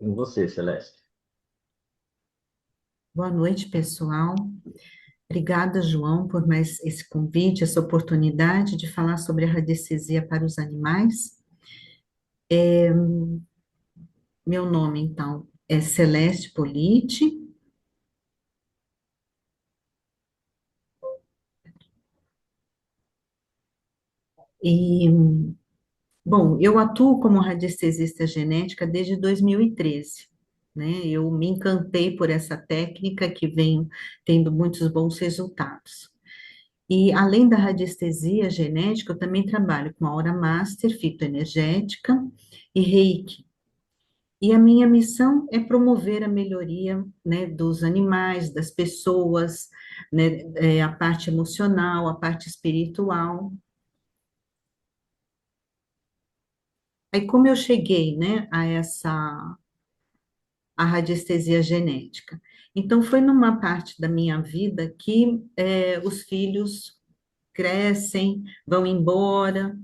Com você, Celeste. Boa noite, pessoal. Obrigada, João, por mais esse convite, essa oportunidade de falar sobre a radiestesia para os animais. Meu nome, então, é Celeste Politi e, bom, eu atuo como radiestesista genética desde 2013, né? Eu me encantei por essa técnica que vem tendo muitos bons resultados. E além da radiestesia genética, eu também trabalho com aura master, fitoenergética e reiki. E a minha missão é promover a melhoria, né, dos animais, das pessoas, né, a parte emocional, a parte espiritual. Aí, como eu cheguei, né, a radiestesia genética? Então, foi numa parte da minha vida que os filhos crescem, vão embora,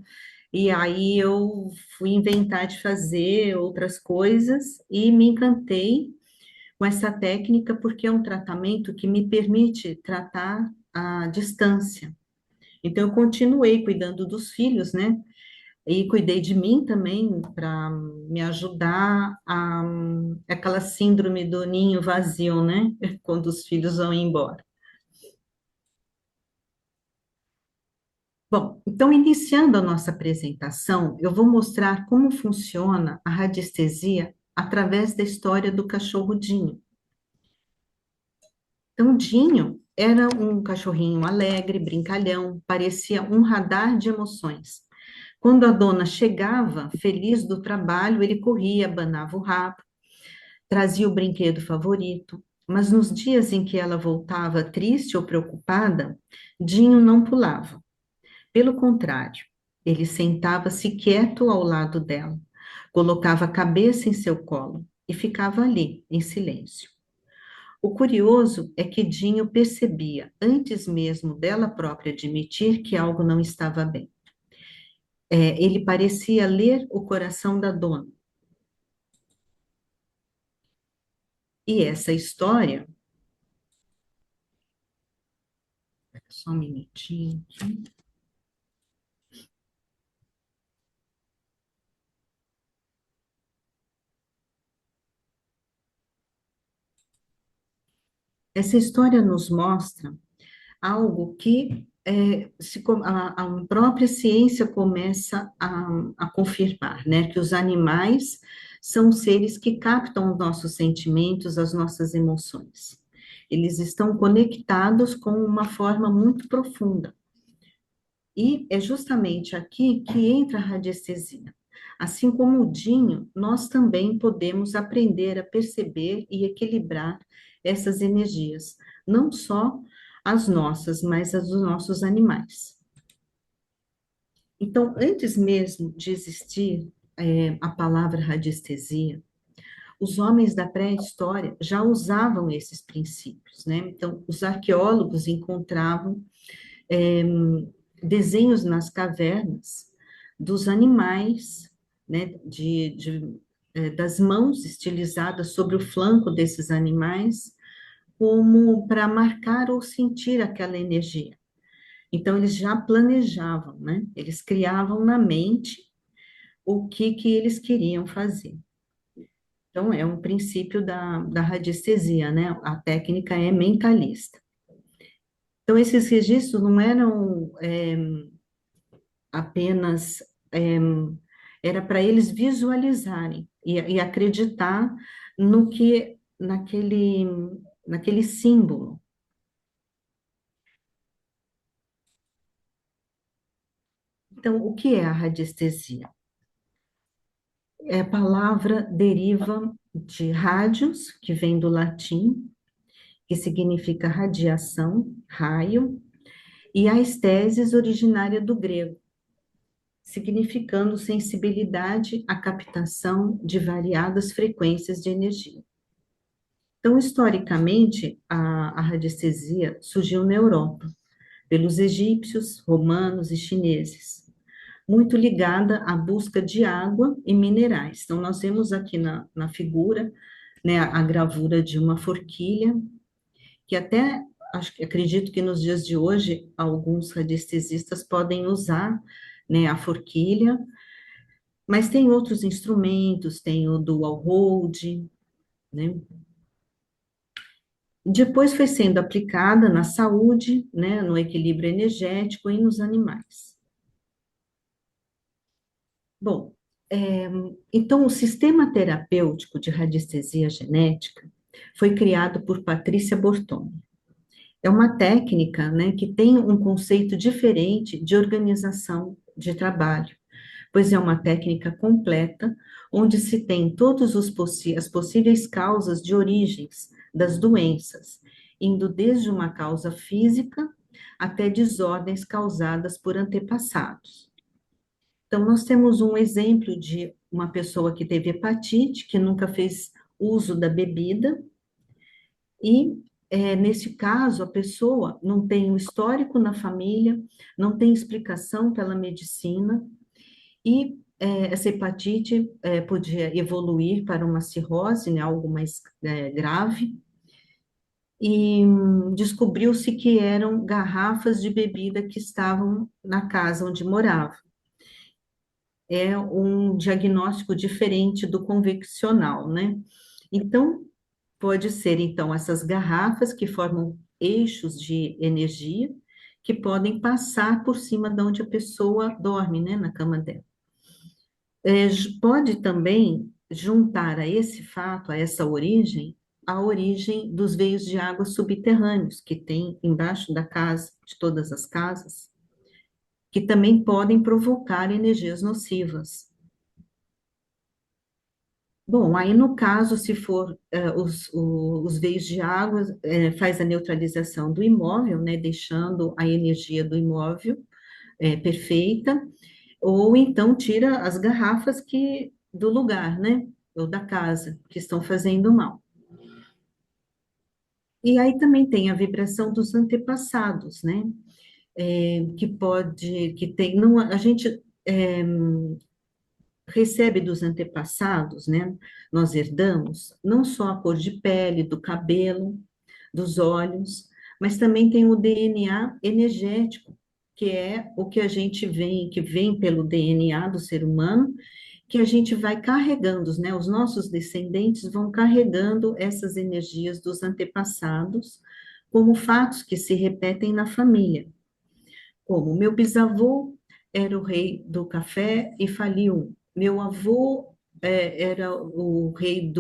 e aí eu fui inventar de fazer outras coisas e me encantei com essa técnica, porque é um tratamento que me permite tratar à distância. Então, eu continuei cuidando dos filhos, né? E cuidei de mim também para me ajudar a aquela síndrome do ninho vazio, né? Quando os filhos vão embora. Bom, então, iniciando a nossa apresentação, eu vou mostrar como funciona a radiestesia através da história do cachorro Dinho. Então, Dinho era um cachorrinho alegre, brincalhão, parecia um radar de emoções. Quando a dona chegava, feliz do trabalho, ele corria, abanava o rabo, trazia o brinquedo favorito. Mas nos dias em que ela voltava triste ou preocupada, Dinho não pulava. Pelo contrário, ele sentava-se quieto ao lado dela, colocava a cabeça em seu colo e ficava ali, em silêncio. O curioso é que Dinho percebia, antes mesmo dela própria admitir que algo não estava bem. Ele parecia ler o coração da dona. E essa história, só um minutinho aqui. Essa história nos mostra algo que a própria ciência começa a confirmar, né? Que os animais são seres que captam os nossos sentimentos, as nossas emoções. Eles estão conectados com uma forma muito profunda. E é justamente aqui que entra a radiestesia. Assim como o Dinho, nós também podemos aprender a perceber e equilibrar essas energias, não só as nossas, mas as dos nossos animais. Então, antes mesmo de existir a palavra radiestesia, os homens da pré-história já usavam esses princípios, né? Então, os arqueólogos encontravam é, desenhos nas cavernas dos animais, né, das mãos estilizadas sobre o flanco desses animais, como para marcar ou sentir aquela energia. Então, eles já planejavam, né? Eles criavam na mente o que eles queriam fazer. Então, é um princípio da radiestesia, né? A técnica é mentalista. Então, esses registros não eram apenas era para eles visualizarem e acreditar no que naquele símbolo. Então, o que é a radiestesia? A palavra deriva de rádios, que vem do latim, que significa radiação, raio, e a estesis originária do grego, significando sensibilidade à captação de variadas frequências de energia. Então, historicamente, a radiestesia surgiu na Europa, pelos egípcios, romanos e chineses. muito ligada à busca de água e minerais. Então, nós vemos aqui na figura, né, a gravura de uma forquilha, que até acredito que nos dias de hoje alguns radiestesistas podem usar, né, a forquilha, mas tem outros instrumentos, tem o dual hold, né? Depois foi sendo aplicada na saúde, né, no equilíbrio energético e nos animais. Bom, então o sistema terapêutico de radiestesia genética foi criado por Patrícia Bortoni. É uma técnica, né, que tem um conceito diferente de organização de trabalho, pois é uma técnica completa, onde se tem todos as possíveis causas de origens das doenças, indo desde uma causa física até desordens causadas por antepassados. Então, nós temos um exemplo de uma pessoa que teve hepatite, que nunca fez uso da bebida, e nesse caso, a pessoa não tem um histórico na família, não tem explicação pela medicina, e essa hepatite podia evoluir para uma cirrose, né, algo mais grave, e descobriu-se que eram garrafas de bebida que estavam na casa onde morava. É um diagnóstico diferente do convencional, né? Então, pode ser, então, essas garrafas que formam eixos de energia que podem passar por cima de onde a pessoa dorme, né, na cama dela. Pode também juntar a esse fato, a essa origem, a origem dos veios de água subterrâneos que tem embaixo da casa, de todas as casas, que também podem provocar energias nocivas. Bom, aí no caso, se for os veios de água, faz a neutralização do imóvel, né, deixando a energia do imóvel perfeita, ou então tira as garrafas que do lugar, né, ou da casa, que estão fazendo mal. E aí também tem a vibração dos antepassados, né, que pode, que tem, não, a gente recebe dos antepassados, né? Nós herdamos não só a cor de pele, do cabelo, dos olhos, mas também tem o DNA energético, que é o que a gente vem, que vem pelo DNA do ser humano, que a gente vai carregando, né? Os nossos descendentes vão carregando essas energias dos antepassados como fatos que se repetem na família. Como meu bisavô era o rei do café e faliu. Meu avô era o rei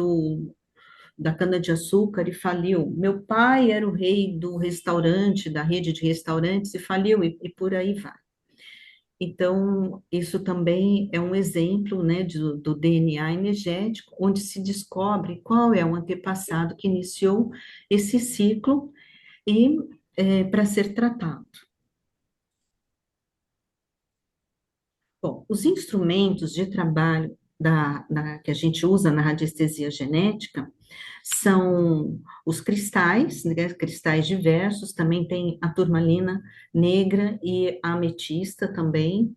da cana-de-açúcar e faliu. Meu pai era o rei do restaurante, da rede de restaurantes e faliu, e por aí vai. Então, isso também é um exemplo, né, do DNA energético, onde se descobre qual é o antepassado que iniciou esse ciclo e para ser tratado. Bom, os instrumentos de trabalho que a gente usa na radiestesia genética são os cristais, né, cristais diversos, também tem a turmalina negra e a ametista também,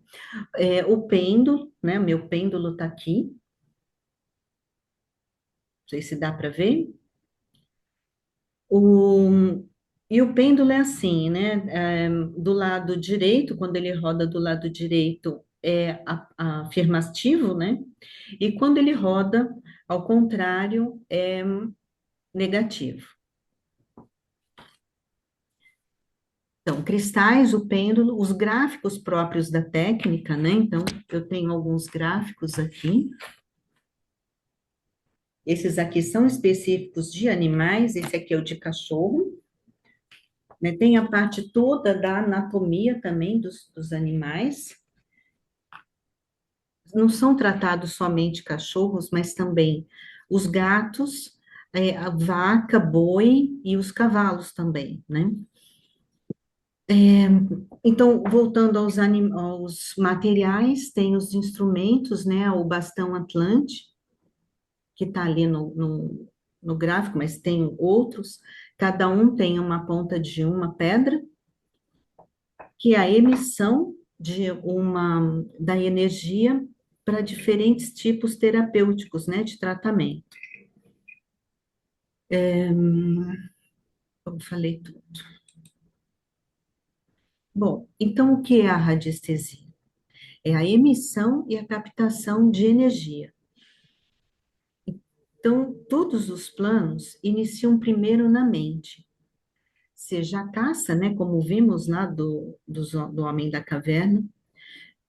o pêndulo, né, meu pêndulo está aqui, não sei se dá para ver, o, e o pêndulo é assim, né, do lado direito, quando ele roda do lado direito, é afirmativo, né, e quando ele roda ao contrário, é negativo. Então, cristais, o pêndulo, os gráficos próprios da técnica, né? Então, eu tenho alguns gráficos aqui. Esses aqui são específicos de animais, esse aqui é o de cachorro, né? Tem a parte toda da anatomia também dos animais. Não são tratados somente cachorros, mas também os gatos, a vaca, boi e os cavalos também, né? Então, voltando aos materiais, tem os instrumentos, né? O bastão Atlante, que está ali no gráfico, mas tem outros. Cada um tem uma ponta de uma pedra, que é a emissão da energia para diferentes tipos terapêuticos, né, de tratamento. Eu falei tudo. Bom, então o que é a radiestesia? É a emissão e a captação de energia. Então, todos os planos iniciam primeiro na mente, seja a caça, né, como vimos lá do Homem da Caverna,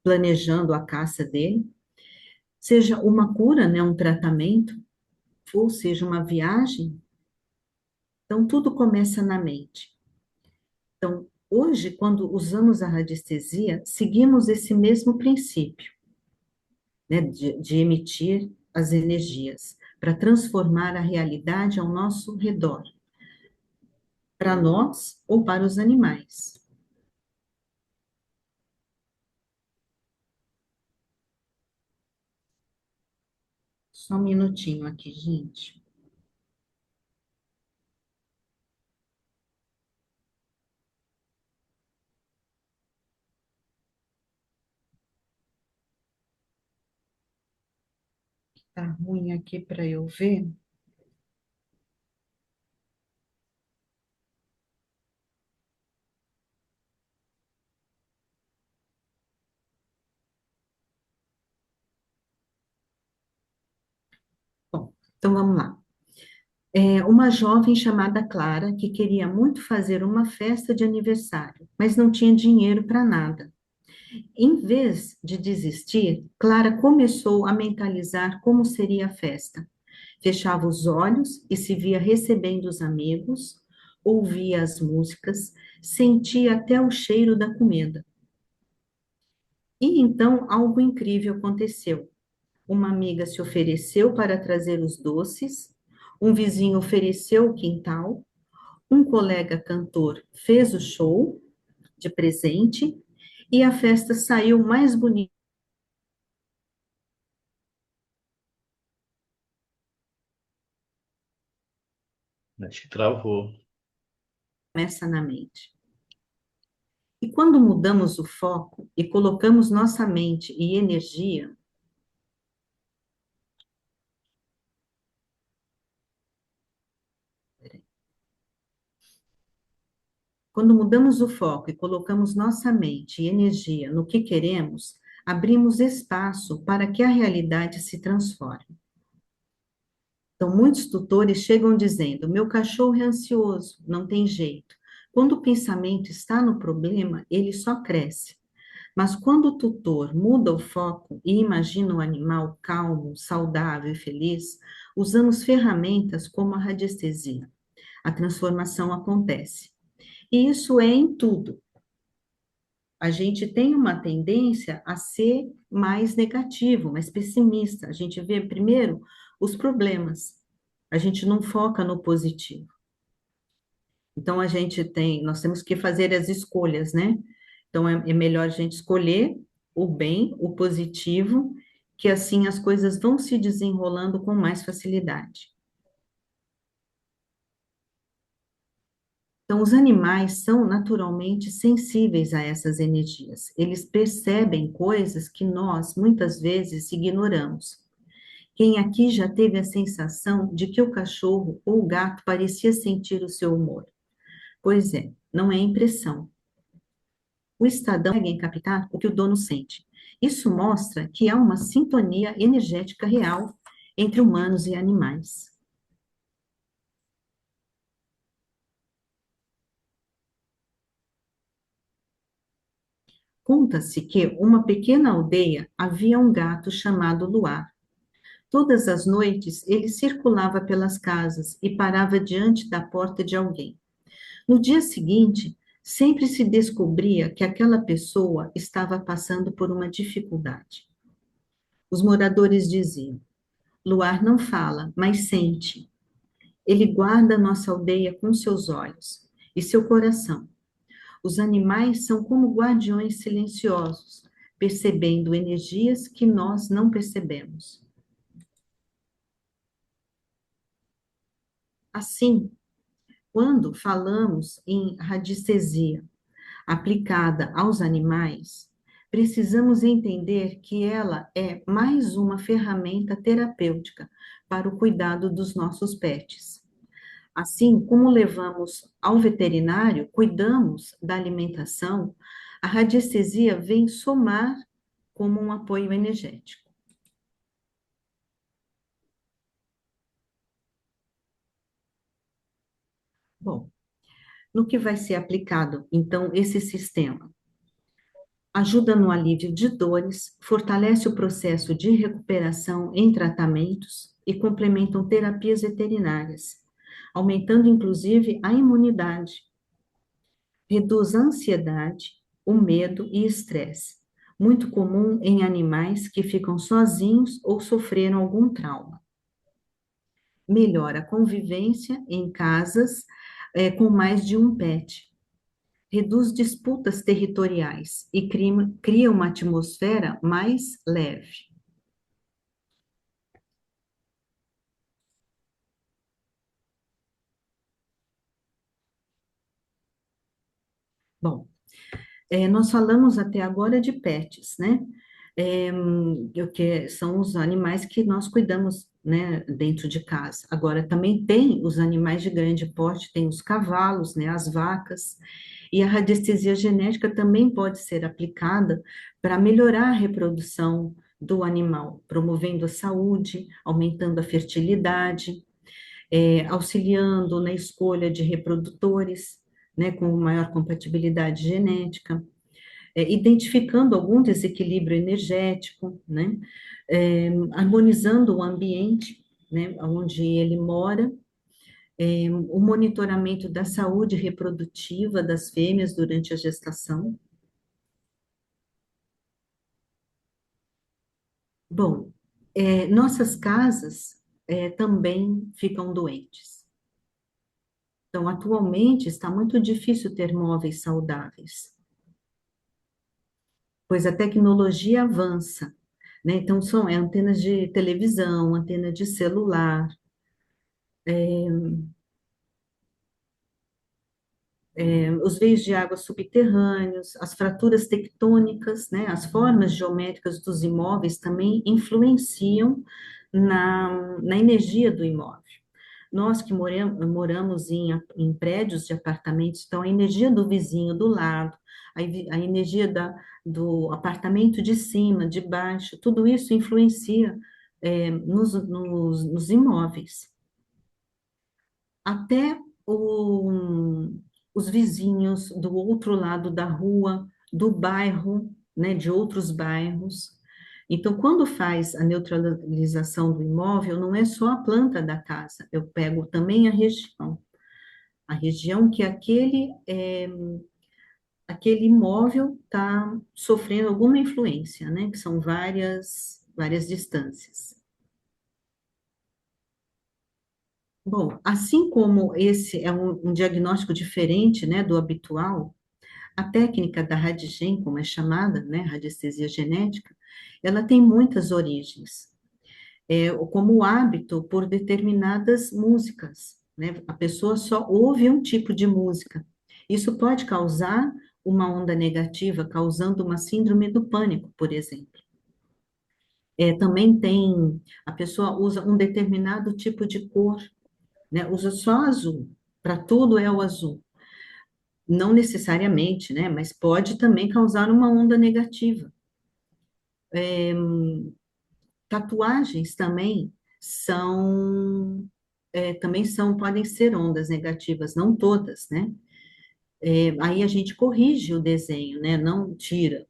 planejando a caça dele, seja uma cura, né, um tratamento, ou seja uma viagem. Então, tudo começa na mente. Então, hoje, quando usamos a radiestesia, seguimos esse mesmo princípio, né, de emitir as energias, para transformar a realidade ao nosso redor, para nós ou para os animais. Só um minutinho aqui, gente. Tá ruim aqui para eu ver. Bom, então vamos lá. Uma jovem chamada Clara que queria muito fazer uma festa de aniversário, mas não tinha dinheiro para nada. Em vez de desistir, Clara começou a mentalizar como seria a festa. Fechava os olhos e se via recebendo os amigos, ouvia as músicas, sentia até o cheiro da comida. E então algo incrível aconteceu. Uma amiga se ofereceu para trazer os doces, um vizinho ofereceu o quintal, um colega cantor fez o show de presente e a festa saiu mais bonita. Acho que travou. Começa na mente. E quando mudamos o foco e colocamos nossa mente e energia, quando mudamos o foco e colocamos nossa mente e energia no que queremos, abrimos espaço para que a realidade se transforme. Então, muitos tutores chegam dizendo: meu cachorro é ansioso, não tem jeito. Quando o pensamento está no problema, ele só cresce. Mas quando o tutor muda o foco e imagina o animal calmo, saudável e feliz, usamos ferramentas como a radiestesia. A transformação acontece. E isso é em tudo. A gente tem uma tendência a ser mais negativo, mais pessimista. A gente vê primeiro os problemas. A gente não foca no positivo. Então nós temos que fazer as escolhas, né? Então é melhor a gente escolher o bem, o positivo, que assim as coisas vão se desenrolando com mais facilidade. Então, os animais são naturalmente sensíveis a essas energias. Eles percebem coisas que nós, muitas vezes, ignoramos. Quem aqui já teve a sensação de que o cachorro ou o gato parecia sentir o seu humor? Pois é, não é impressão. O estadão consegue captar o que o dono sente. Isso mostra que há uma sintonia energética real entre humanos e animais. Conta-se que uma pequena aldeia havia um gato chamado Luar. Todas as noites ele circulava pelas casas e parava diante da porta de alguém. No dia seguinte, sempre se descobria que aquela pessoa estava passando por uma dificuldade. Os moradores diziam: Luar não fala, mas sente. Ele guarda nossa aldeia com seus olhos e seu coração. Os animais são como guardiões silenciosos, percebendo energias que nós não percebemos. Assim, quando falamos em radiestesia aplicada aos animais, precisamos entender que ela é mais uma ferramenta terapêutica para o cuidado dos nossos pets. Assim como levamos ao veterinário, cuidamos da alimentação, a radiestesia vem somar como um apoio energético. Bom, no que vai ser aplicado, então, esse sistema? Ajuda no alívio de dores, fortalece o processo de recuperação em tratamentos e complementam terapias veterinárias, aumentando inclusive a imunidade, reduz a ansiedade, o medo e estresse, muito comum em animais que ficam sozinhos ou sofreram algum trauma. Melhora a convivência em casas com mais de um pet, reduz disputas territoriais e cria uma atmosfera mais leve. Bom, nós falamos até agora de pets, né? O que são os animais que nós cuidamos, né, dentro de casa. Agora, também tem os animais de grande porte, tem os cavalos, né, as vacas, e a radiestesia genética também pode ser aplicada para melhorar a reprodução do animal, promovendo a saúde, aumentando a fertilidade, auxiliando na escolha de reprodutores, né, com maior compatibilidade genética, identificando algum desequilíbrio energético, né, harmonizando o ambiente, né, onde ele mora, o monitoramento da saúde reprodutiva das fêmeas durante a gestação. Bom, nossas casas também ficam doentes. Então, atualmente está muito difícil ter móveis saudáveis, pois a tecnologia avança, né? Então, são antenas de televisão, antena de celular, os veios de água subterrâneos, as fraturas tectônicas, né? As formas geométricas dos imóveis também influenciam na energia do imóvel. Nós que moramos em prédios de apartamentos, então a energia do vizinho do lado, a energia do apartamento de cima, de baixo, tudo isso influencia nos imóveis. Até o- os vizinhos do outro lado da rua, do bairro, né, de outros bairros. Então, quando faz a neutralização do imóvel, não é só a planta da casa, eu pego também a região que aquele imóvel está sofrendo alguma influência, né, que são várias distâncias. Bom, assim como esse é um diagnóstico diferente, né, do habitual, a técnica da Radigen, como é chamada, né, radiestesia genética, ela tem muitas origens. Como o hábito por determinadas músicas, né? A pessoa só ouve um tipo de música. Isso pode causar uma onda negativa, causando uma síndrome do pânico, por exemplo. Também tem, a pessoa usa um determinado tipo de cor, né? Usa só azul, para tudo é o azul. Não necessariamente, né? Mas pode também causar uma onda negativa. Tatuagens também podem ser ondas negativas, não todas, né? Aí a gente corrige o desenho, né? Não tira,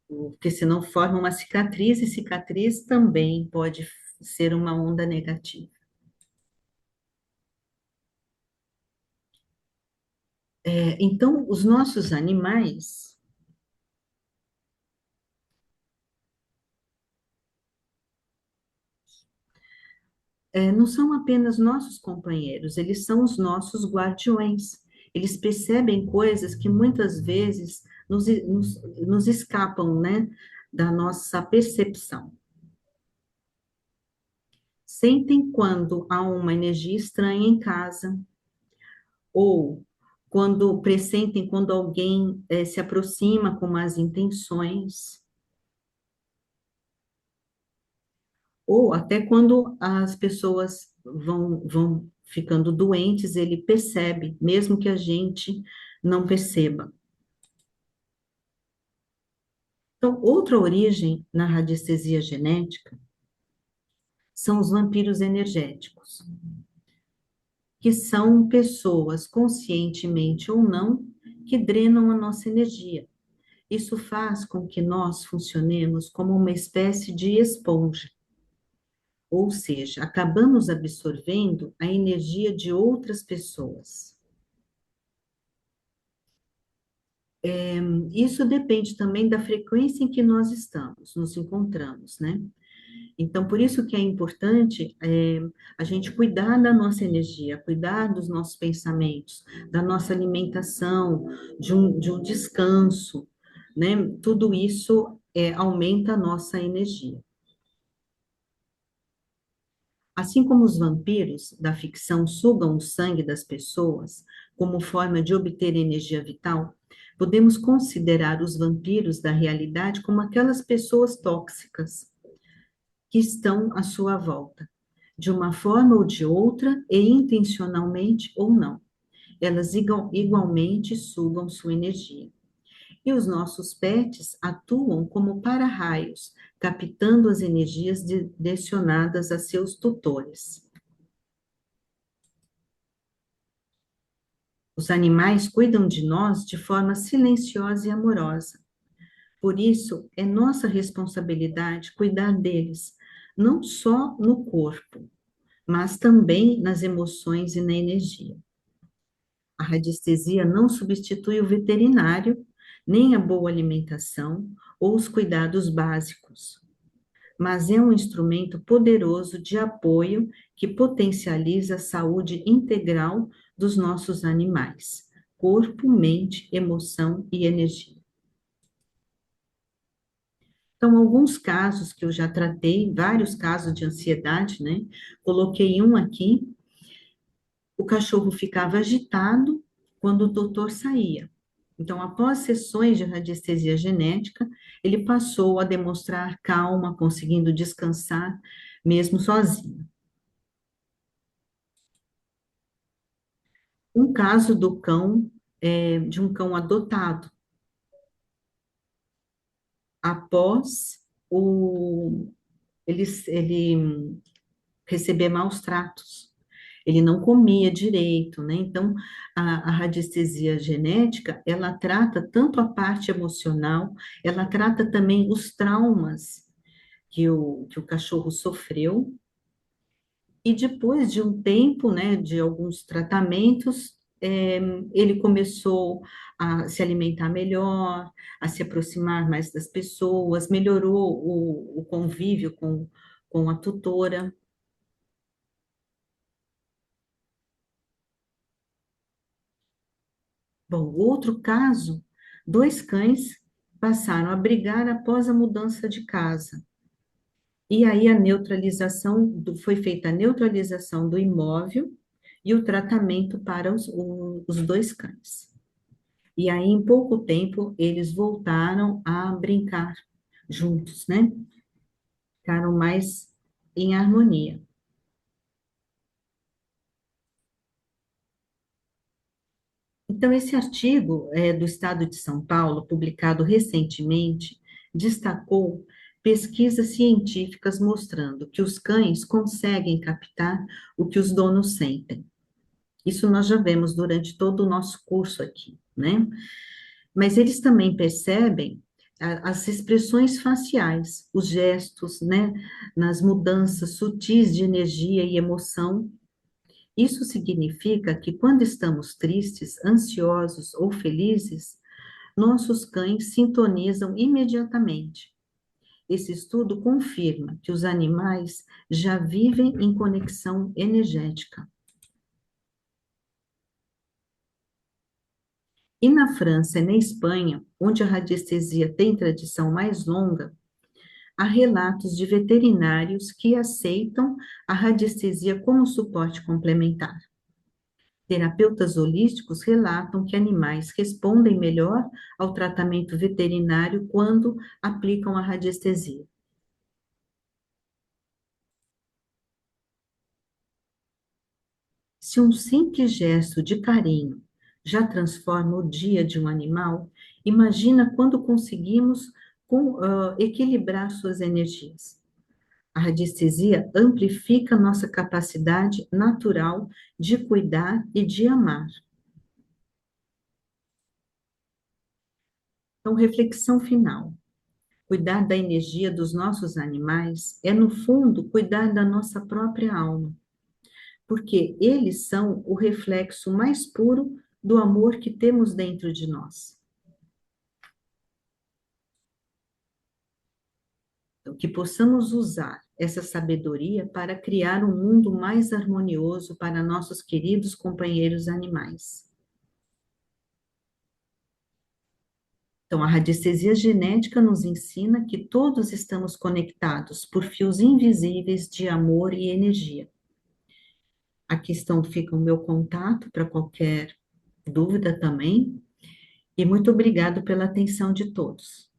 porque senão forma uma cicatriz, e cicatriz também pode ser uma onda negativa. Então, os nossos animais, não são apenas nossos companheiros, eles são os nossos guardiões. Eles percebem coisas que muitas vezes nos escapam, né, da nossa percepção. Sentem quando há uma energia estranha em casa, ou quando pressentem quando alguém se aproxima com más intenções, ou até quando as pessoas vão ficando doentes, ele percebe, mesmo que a gente não perceba. Então, outra origem na radiestesia genética são os vampiros energéticos, que são pessoas, conscientemente ou não, que drenam a nossa energia. Isso faz com que nós funcionemos como uma espécie de esponja, ou seja, acabamos absorvendo a energia de outras pessoas. Isso depende também da frequência em que nós estamos, nos encontramos, né? Então, por isso que é importante a gente cuidar da nossa energia, cuidar dos nossos pensamentos, da nossa alimentação, de um descanso, né? Tudo isso aumenta a nossa energia. Assim como os vampiros da ficção sugam o sangue das pessoas como forma de obter energia vital, podemos considerar os vampiros da realidade como aquelas pessoas tóxicas que estão à sua volta, de uma forma ou de outra, e intencionalmente ou não. Elas igualmente sugam sua energia. E os nossos pets atuam como para-raios, captando as energias direcionadas a seus tutores. Os animais cuidam de nós de forma silenciosa e amorosa. Por isso, é nossa responsabilidade cuidar deles, não só no corpo, mas também nas emoções e na energia. A radiestesia não substitui o veterinário, nem a boa alimentação ou os cuidados básicos, mas é um instrumento poderoso de apoio que potencializa a saúde integral dos nossos animais, corpo, mente, emoção e energia. Então, alguns casos que eu já tratei, vários casos de ansiedade, né? Coloquei um aqui. O cachorro ficava agitado quando o doutor saía. Então, após sessões de radiestesia genética, ele passou a demonstrar calma, conseguindo descansar, mesmo sozinho. Um caso do cão, de um cão adotado, após ele receber maus tratos. Ele não comia direito, né? Então, a radiestesia genética, ela trata tanto a parte emocional, ela trata também os traumas que o cachorro sofreu, e depois de um tempo, né, de alguns tratamentos, ele começou a se alimentar melhor, a se aproximar mais das pessoas, melhorou o convívio com a tutora. Bom, outro caso, dois cães passaram a brigar após a mudança de casa. E aí foi feita a neutralização do imóvel e o tratamento para os dois cães. E aí, em pouco tempo, eles voltaram a brincar juntos, né? Ficaram mais em harmonia. Então, esse artigo do Estado de São Paulo, publicado recentemente, destacou pesquisas científicas mostrando que os cães conseguem captar o que os donos sentem. Isso nós já vemos durante todo o nosso curso aqui, né? Mas eles também percebem as expressões faciais, os gestos, né? Nas mudanças sutis de energia e emoção. Isso significa que quando estamos tristes, ansiosos ou felizes, nossos cães sintonizam imediatamente. Esse estudo confirma que os animais já vivem em conexão energética. E na França e na Espanha, onde a radiestesia tem tradição mais longa, há relatos de veterinários que aceitam a radiestesia como suporte complementar. Terapeutas holísticos relatam que animais respondem melhor ao tratamento veterinário quando aplicam a radiestesia. Se um simples gesto de carinho já transforma o dia de um animal, imagina quando conseguimos equilibrar suas energias. A radiestesia amplifica nossa capacidade natural de cuidar e de amar. Então, reflexão final. Cuidar da energia dos nossos animais é, no fundo, cuidar da nossa própria alma, porque eles são o reflexo mais puro do amor que temos dentro de nós. Então, que possamos usar essa sabedoria para criar um mundo mais harmonioso para nossos queridos companheiros animais. Então, a radiestesia genética nos ensina que todos estamos conectados por fios invisíveis de amor e energia. Aqui fica o meu contato para qualquer dúvida também. E muito obrigado pela atenção de todos.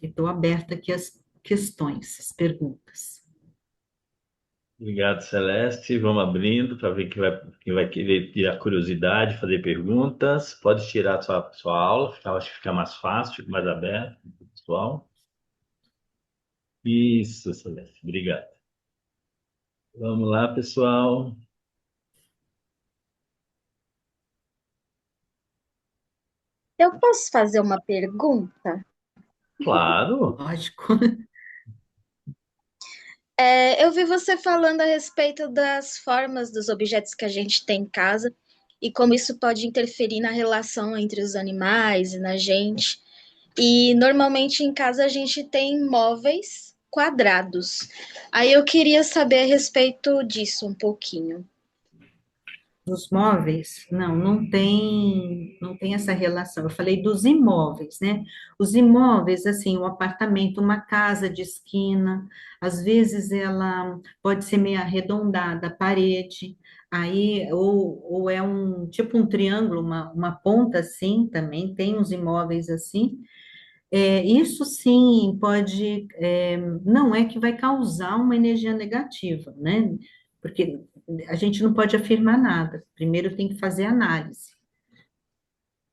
Estou aberta aqui às questões, às perguntas. Obrigado, Celeste. Vamos abrindo para ver quem vai querer tirar curiosidade, fazer perguntas. Pode tirar a sua aula, acho que fica mais fácil, fica mais aberto, pessoal. Isso, Celeste. Obrigado. Vamos lá, pessoal. Eu posso fazer uma pergunta? Claro. Lógico. Eu vi você falando a respeito das formas dos objetos que a gente tem em casa e como isso pode interferir na relação entre os animais e na gente. E normalmente em casa a gente tem móveis quadrados. Aí eu queria saber a respeito disso um pouquinho. Dos móveis, não tem essa relação. Eu falei dos imóveis, né? Os imóveis, assim, um apartamento, uma casa de esquina, às vezes ela pode ser meio arredondada, a parede, aí, ou é um, tipo um triângulo, uma ponta assim, também tem uns imóveis assim. Isso sim pode, não é que vai causar uma energia negativa, né? Porque a gente não pode afirmar nada, primeiro tem que fazer análise.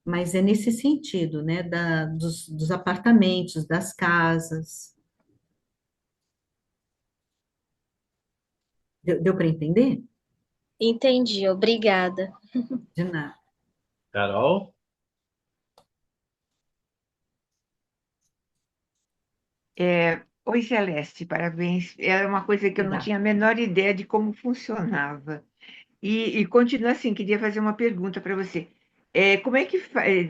Mas é nesse sentido, né, dos apartamentos, das casas. Deu para entender? Entendi, obrigada. De nada. Carol? Oi, Celeste, parabéns. Era uma coisa que eu não Obrigada. tinha a menor ideia de como funcionava. E continua assim, queria fazer uma pergunta para você. Como é que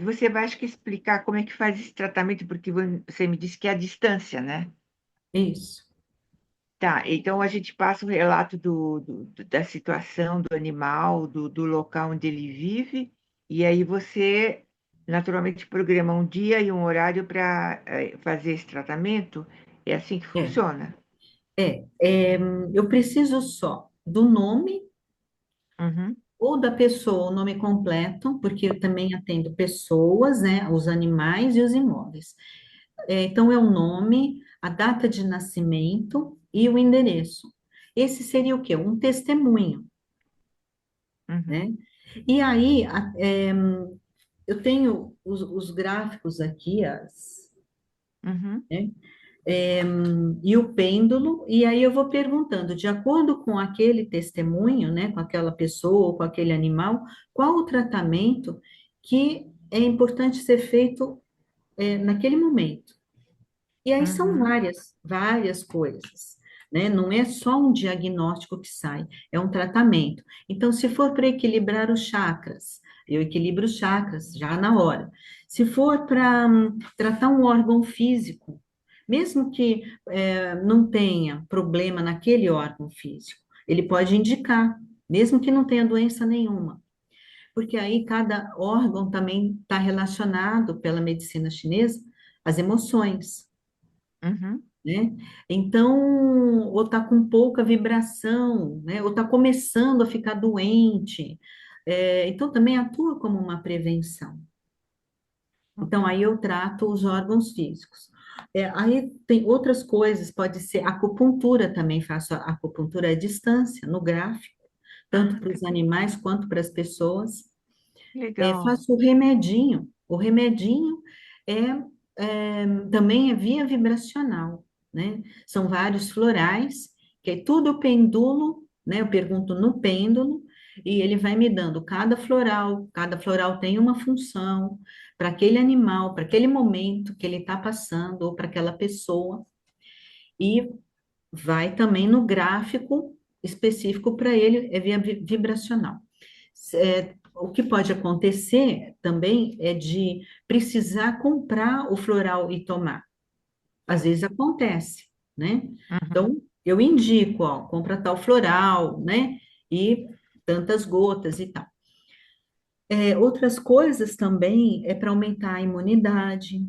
você vai, acho que, explicar como é que faz esse tratamento, porque você me disse que é à distância, né? Isso. Tá, então a gente passa o relato da situação do animal, do local onde ele vive, e aí você naturalmente programa um dia e um horário para fazer esse tratamento. É assim que É, funciona? eu preciso só do nome Uhum, ou da pessoa, o nome completo, porque eu também atendo pessoas, né, os animais e os imóveis. Então, é o nome, a data de nascimento e o endereço. Esse seria o quê? Um testemunho, uhum, né? E aí, eu tenho os gráficos aqui, uhum, né? E o pêndulo, e aí eu vou perguntando, de acordo com aquele testemunho, né, com aquela pessoa ou com aquele animal, qual o tratamento que é importante ser feito, naquele momento. E aí são uhum, várias coisas, né? Não é só um diagnóstico que sai, é um tratamento. Então, se for para equilibrar os chakras, eu equilibro os chakras já na hora. Se for para tratar um órgão físico, mesmo que não tenha problema naquele órgão físico, ele pode indicar, mesmo que não tenha doença nenhuma, porque aí cada órgão também está relacionado pela medicina chinesa às emoções, uhum, né? Então, ou está com pouca vibração, né? Ou está começando a ficar doente. Então, também atua como uma prevenção. Então, aí eu trato os órgãos físicos. Aí tem outras coisas, pode ser acupuntura também, faço a acupuntura à distância, no gráfico, tanto para os animais quanto para as pessoas. Legal. Faço o remedinho. O remedinho também é via vibracional, né? São vários florais, que é tudo pêndulo, né? Eu pergunto no pêndulo, e ele vai me dando cada floral tem uma função para aquele animal, para aquele momento que ele está passando, ou para aquela pessoa, e vai também no gráfico específico para ele, é via vibracional. O que pode acontecer também é de precisar comprar o floral e tomar. Às vezes acontece, né? Uhum. Então, eu indico, ó, compra tal floral, né? E tantas gotas e tal. Outras coisas também é para aumentar a imunidade,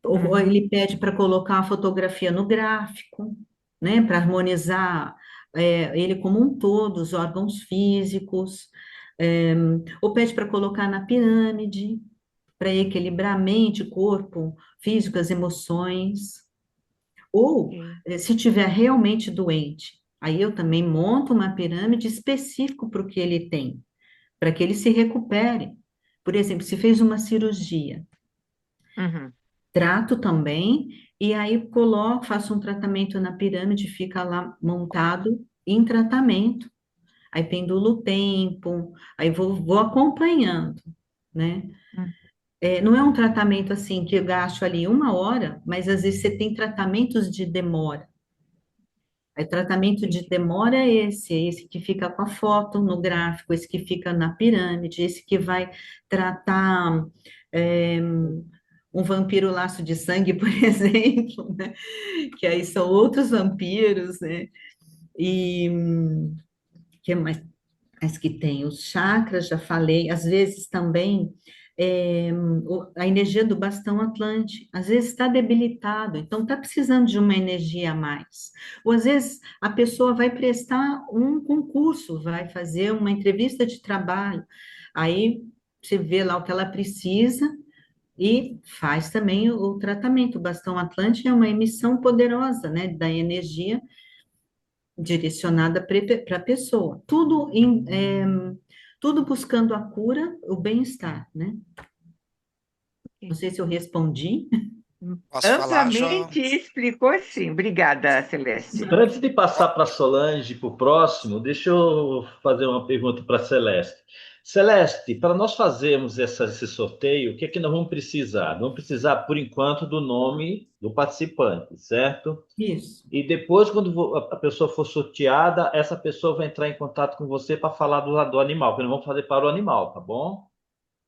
ou Uhum. ele pede para colocar a fotografia no gráfico, né, para harmonizar ele como um todo, os órgãos físicos, é, ou pede para colocar na pirâmide, para equilibrar a mente, corpo, físico, as emoções, ou Ok. se tiver realmente doente, aí eu também monto uma pirâmide específico para o que ele tem, para que ele se recupere. Por exemplo, se fez uma cirurgia, Uhum. trato também, e aí coloco, faço um tratamento na pirâmide, fica lá montado em tratamento. Aí pendulo o tempo, aí vou acompanhando, né? Uhum. Não é um tratamento assim que eu gasto ali 1 hora, mas às vezes você tem tratamentos de demora. Aí tratamento de Entendi. demora é esse que fica com a foto no gráfico, esse que fica na pirâmide, esse que vai tratar é, um vampiro laço de sangue, por exemplo, né? Que aí são outros vampiros, né? E que mais que tem? Os chakras, já falei, às vezes também a energia do bastão Atlante, às vezes está debilitado, então está precisando de uma energia a mais. Ou às vezes a pessoa vai prestar um concurso, vai fazer uma entrevista de trabalho, aí você vê lá o que ela precisa e faz também o tratamento. O bastão Atlante é uma emissão poderosa, né, da energia direcionada para a pessoa. Tudo buscando a cura, o bem-estar, né? Não sei se eu respondi. Posso falar, João? Amplamente explicou sim. Obrigada, Celeste. Antes de passar para a Solange, para o próximo, deixa eu fazer uma pergunta para a Celeste. Celeste, para nós fazermos esse sorteio, o que é que nós vamos precisar? Vamos precisar, por enquanto, do nome do participante, certo? Isso, E depois, quando a pessoa for sorteada, essa pessoa vai entrar em contato com você para falar do animal, que nós vamos fazer para o animal, tá bom?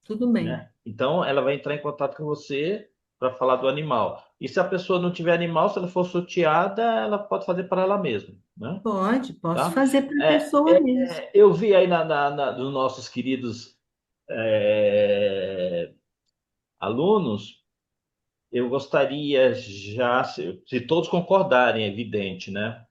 tudo bem. Né? Então, ela vai entrar em contato com você para falar do animal. E se a pessoa não tiver animal, se ela for sorteada, ela pode fazer para ela mesma, né? Posso Tá? fazer para a pessoa mesmo. Eu vi aí dos nossos queridos alunos, eu gostaria já, se todos concordarem, é evidente, né?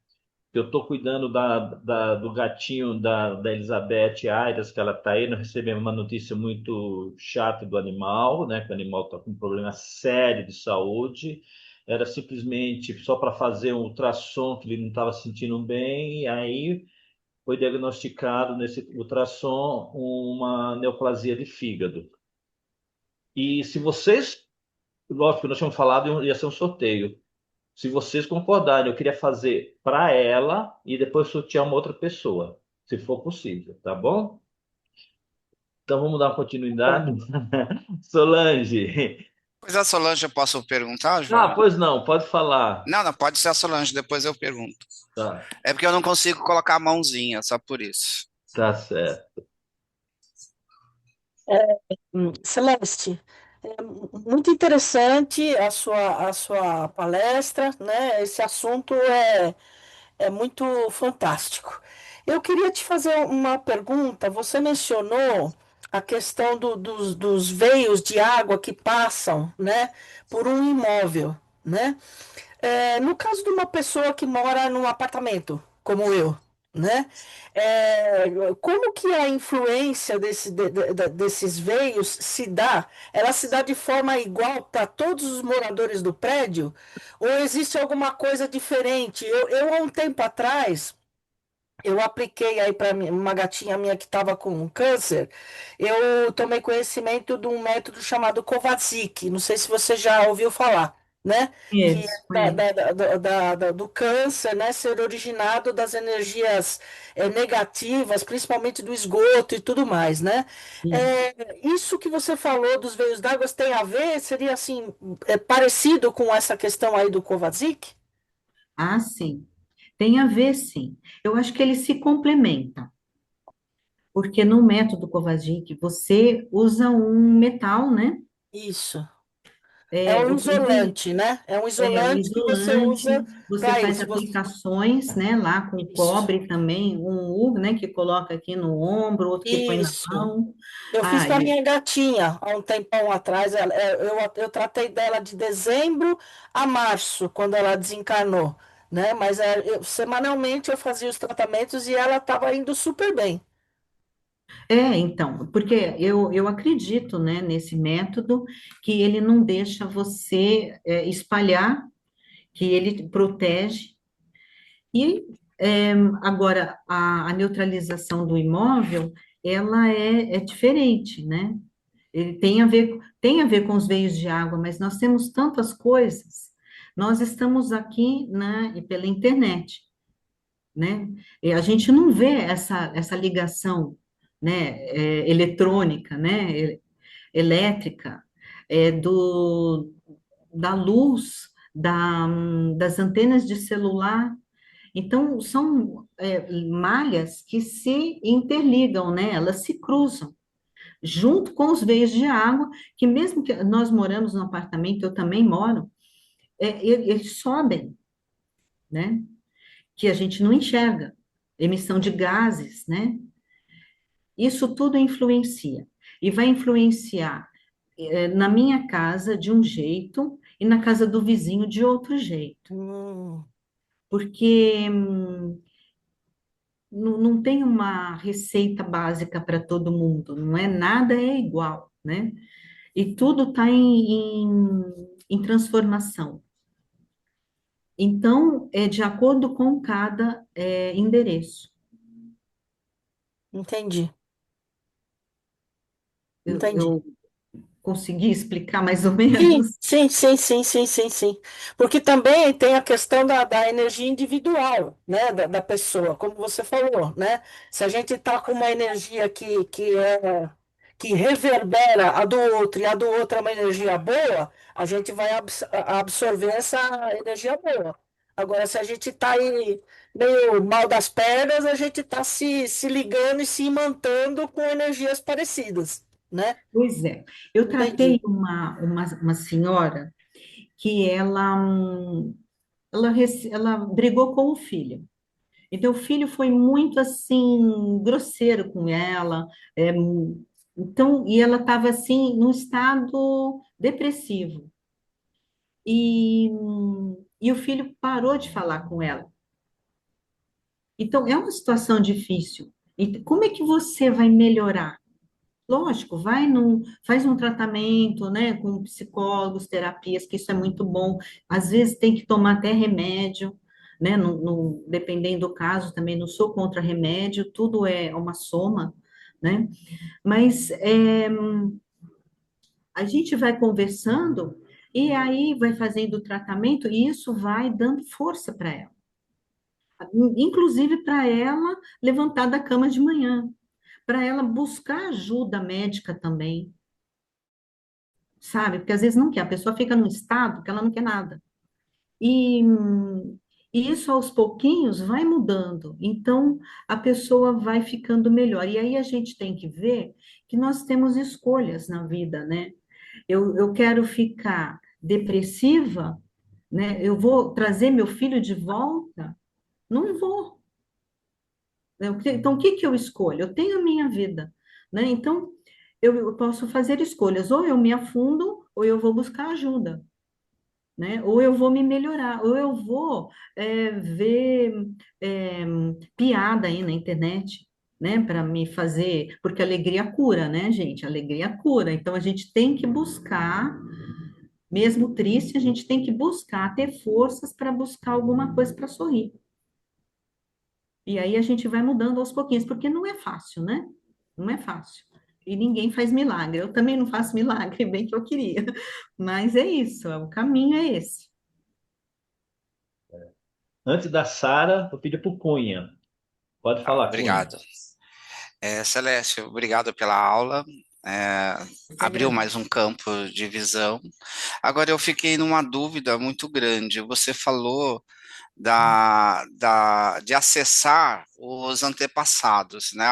Eu estou cuidando do gatinho da Elizabeth Airas, que ela está aí. Nós recebemos uma notícia muito chata do animal, né? Que o animal está com um problema sério de saúde. Era simplesmente só para fazer um ultrassom, que ele não estava se sentindo bem, e aí foi diagnosticado nesse ultrassom uma neoplasia de fígado. E se vocês, lógico, nós tínhamos falado, ia ser um sorteio. Se vocês concordarem, eu queria fazer para ela e depois sortear uma outra pessoa, se for possível, tá bom? Então vamos dar continuidade. Bom, Solange. Pois a Solange, eu posso perguntar, Ah, João? pois não, pode falar. Não, não, pode ser a Solange, depois eu pergunto. Tá, É porque eu não consigo colocar a mãozinha, só por isso. tá certo. Celeste, muito interessante a sua palestra, né? Esse assunto é muito fantástico. Eu queria te fazer uma pergunta. Você mencionou a questão dos veios de água que passam, né, por um imóvel, né? No caso de uma pessoa que mora num apartamento, como eu. né? Como que a influência desses veios se dá? Ela se dá de forma igual para todos os moradores do prédio? Ou existe alguma coisa diferente? Há um tempo atrás, eu apliquei aí para uma gatinha minha que estava com câncer, eu tomei conhecimento de um método chamado Kovacic, não sei se você já ouviu falar, né? Que Conheço, é conheço. do câncer, né, ser originado das energias negativas, principalmente do esgoto e tudo mais, né? Isso. Isso que você falou dos veios d'água tem a ver? Seria assim, parecido com essa questão aí do Kovacic? Ah, sim. Tem a ver, sim. Eu acho que ele se complementa, porque no método Kovacic você usa um metal, né? Isso. É É, um ele isolante, né? É um é um isolante que você usa isolante, você para faz isso. aplicações, né? Lá com Isso. cobre também, um U, né? Que coloca aqui no ombro, outro que põe na Isso. mão. Eu fiz Ah, para minha gatinha há um tempão atrás. Eu tratei dela de dezembro a março, quando ela desencarnou, né? Mas semanalmente eu fazia os tratamentos e ela estava indo super bem. então, porque eu acredito, né, nesse método, que ele não deixa você espalhar, que ele protege. E agora, a neutralização do imóvel, ela é diferente, né? Ele tem a ver com os veios de água, mas nós temos tantas coisas. Nós estamos aqui, né, e pela internet, né? E a gente não vê essa ligação, né, eletrônica, né, elétrica, da luz, das antenas de celular. Então, são malhas que se interligam, né? Elas se cruzam, junto com os veios de água, que mesmo que nós moramos num apartamento, eu também moro, eles sobem, né? Que a gente não enxerga. Emissão de gases, né? Isso tudo influencia. E vai influenciar na minha casa de um jeito e na casa do vizinho de outro jeito. Hum, Porque não tem uma receita básica para todo mundo, não é? Nada é igual, né? E tudo está em transformação. Então, é de acordo com cada endereço. entendi, entendi. Eu consegui explicar mais ou Sim, menos? sim, sim, sim, sim, sim, sim. Porque também tem a questão da energia individual, né, da pessoa, como você falou, né? Se a gente está com uma energia que reverbera a do outro e a do outro é uma energia boa, a gente vai absorver essa energia boa. Agora, se a gente está aí meio mal das pernas, a gente está se ligando e se imantando com energias parecidas, né? Pois é. Eu tratei Entendi. uma senhora que ela brigou com o filho. Então, o filho foi muito assim, grosseiro com ela. é, então, e ela estava assim, num estado depressivo. E o filho parou de falar com ela. Então, é uma situação difícil. E como é que você vai melhorar? Lógico, faz um tratamento, né, com psicólogos, terapias, que isso é muito bom. Às vezes tem que tomar até remédio, né, dependendo do caso, também não sou contra remédio, tudo é uma soma, né? Mas a gente vai conversando e aí vai fazendo o tratamento e isso vai dando força para ela, inclusive para ela levantar da cama de manhã, para ela buscar ajuda médica também, sabe? Porque às vezes não quer, a pessoa fica num estado que ela não quer nada. E, e isso aos pouquinhos vai mudando. Então a pessoa vai ficando melhor. E aí a gente tem que ver que nós temos escolhas na vida, né? Eu quero ficar depressiva, né? Eu vou trazer meu filho de volta? Não vou. Né? Então, o que que eu escolho? Eu tenho a minha vida, né? Então, eu posso fazer escolhas, ou eu me afundo, ou eu vou buscar ajuda. né? Ou eu vou me melhorar, ou eu vou ver é, piada aí na internet, né? Para me fazer, porque alegria cura, né, gente? Alegria cura. Então a gente tem que buscar, mesmo triste, a gente tem que buscar ter forças para buscar alguma coisa para sorrir. E aí a gente vai mudando aos pouquinhos, porque não é fácil, né? Não é fácil. E ninguém faz milagre. Eu também não faço milagre, bem que eu queria. Mas é isso, o caminho é esse. Antes da Sara, eu pedi para o Cunha. Pode Tá, falar, Cunha. obrigado. Celeste, obrigado pela aula. É, Eu que abriu agradeço. mais um campo de visão. Agora eu fiquei numa dúvida muito grande. Você falou de acessar os antepassados, né?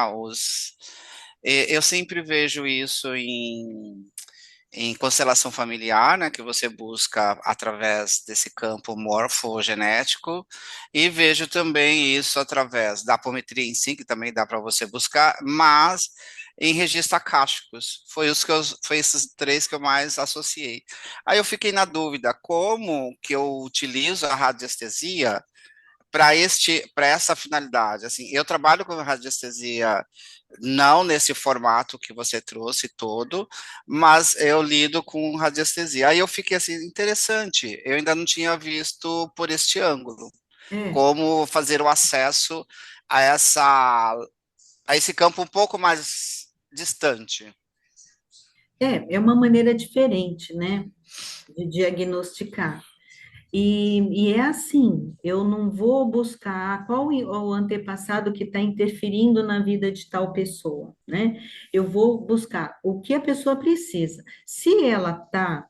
Eu sempre vejo isso em constelação familiar, né, que você busca através desse campo morfogenético, e vejo também isso através da apometria em si, que também dá para você buscar, mas em registros akáshicos. Foi esses três que eu mais associei. Aí eu fiquei na dúvida, como que eu utilizo a radiestesia para essa finalidade? Assim, eu trabalho com radiestesia não nesse formato que você trouxe todo, mas eu lido com radiestesia. Aí eu fiquei assim, interessante, eu ainda não tinha visto por este ângulo, É, como fazer o acesso a a esse campo um pouco mais distante. é uma maneira diferente, né, de diagnosticar. E é assim, eu não vou buscar qual o antepassado que está interferindo na vida de tal pessoa, né? Eu vou buscar o que a pessoa precisa. Se ela está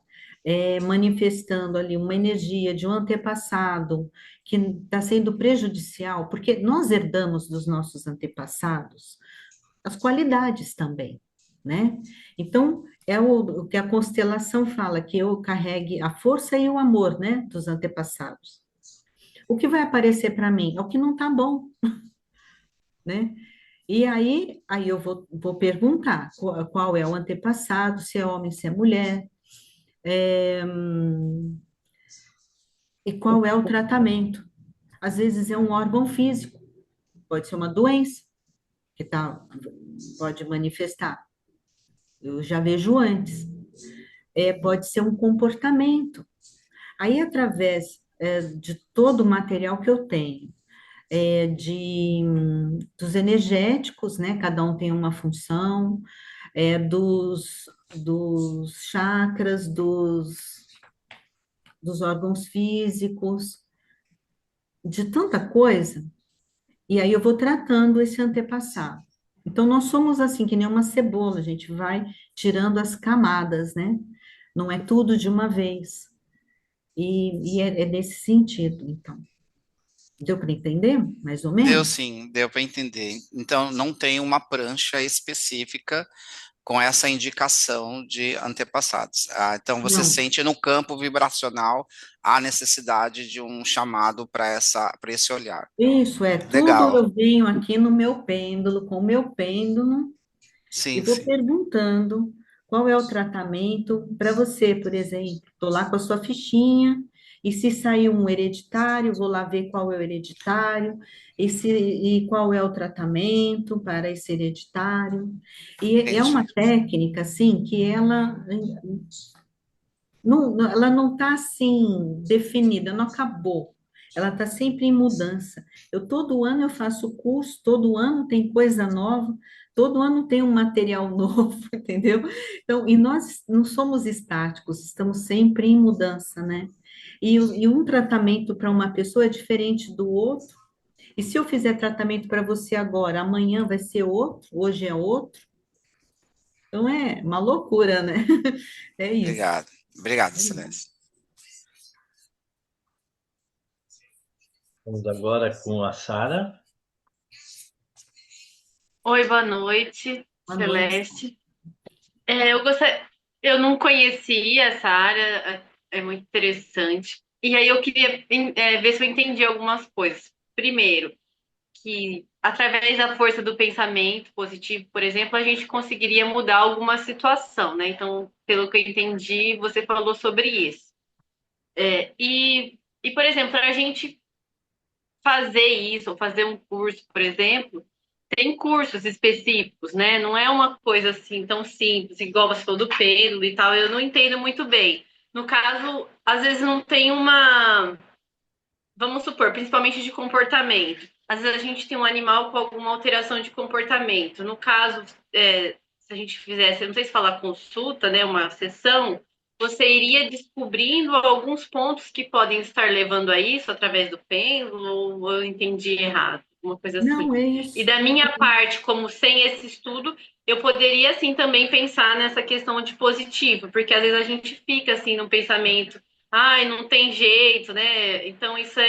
manifestando ali uma energia de um antepassado que está sendo prejudicial, porque nós herdamos dos nossos antepassados as qualidades também, né? Então, é o que a constelação fala, que eu carregue a força e o amor, né, dos antepassados. O que vai aparecer para mim é o que não está bom, né? E aí eu vou perguntar qual é o antepassado, se é homem, se é mulher, e qual é o tratamento. Às vezes é um órgão físico, pode ser uma doença que pode manifestar. Eu já vejo antes. Pode ser um comportamento. Aí, através de todo o material que eu tenho, dos energéticos, né? Cada um tem uma função, dos chakras, dos órgãos físicos, de tanta coisa, e aí eu vou tratando esse antepassado. Então, nós somos assim, que nem uma cebola, a gente vai tirando as camadas, né? Não é tudo de uma vez. E é nesse sentido, então. Deu para entender, mais ou Deu menos? sim, deu para entender. Então, não tem uma prancha específica com essa indicação de antepassados. Então, você Não. sente no campo vibracional a necessidade de um chamado para esse olhar. Isso é tudo. Legal. Eu venho aqui no meu pêndulo, com o meu pêndulo, e Sim, vou sim. perguntando qual é o tratamento para você, por exemplo. Estou lá com a sua fichinha, e se sair um hereditário, vou lá ver qual é o hereditário, e qual é o tratamento para esse hereditário. E é uma Entendi. técnica, assim, que ela não está assim definida, não acabou. Ela está sempre em mudança. Todo ano eu faço curso, todo ano tem coisa nova, todo ano tem um material novo, entendeu? Então, e nós não somos estáticos, estamos sempre em mudança, né? E um tratamento para uma pessoa é diferente do outro. E se eu fizer tratamento para você agora, amanhã vai ser outro, hoje é outro. Então é uma loucura, né? É isso. Obrigado. Obrigado, Celeste. Vamos agora com a Sara. Oi, boa noite, Boa noite. Celeste. Eu não conhecia essa área, é muito interessante. E aí eu queria ver se eu entendi algumas coisas. Primeiro, que através da força do pensamento positivo, por exemplo, a gente conseguiria mudar alguma situação, né? Então, pelo que eu entendi, você falou sobre isso. Por exemplo, para a gente fazer isso, ou fazer um curso, por exemplo, tem cursos específicos, né? Não é uma coisa assim tão simples, igual você falou do pêndulo e tal, eu não entendo muito bem. No caso, às vezes não tem uma, vamos supor, principalmente de comportamento. Às vezes a gente tem um animal com alguma alteração de comportamento. No caso, se a gente fizesse, eu não sei se falar consulta, né, uma sessão, você iria descobrindo alguns pontos que podem estar levando a isso através do pêndulo, ou eu entendi errado, uma coisa Não, assim. é E isso. da minha parte, como sem esse estudo, eu poderia assim também pensar nessa questão de positivo, porque às vezes a gente fica assim no pensamento, ai, não tem jeito, né? Então isso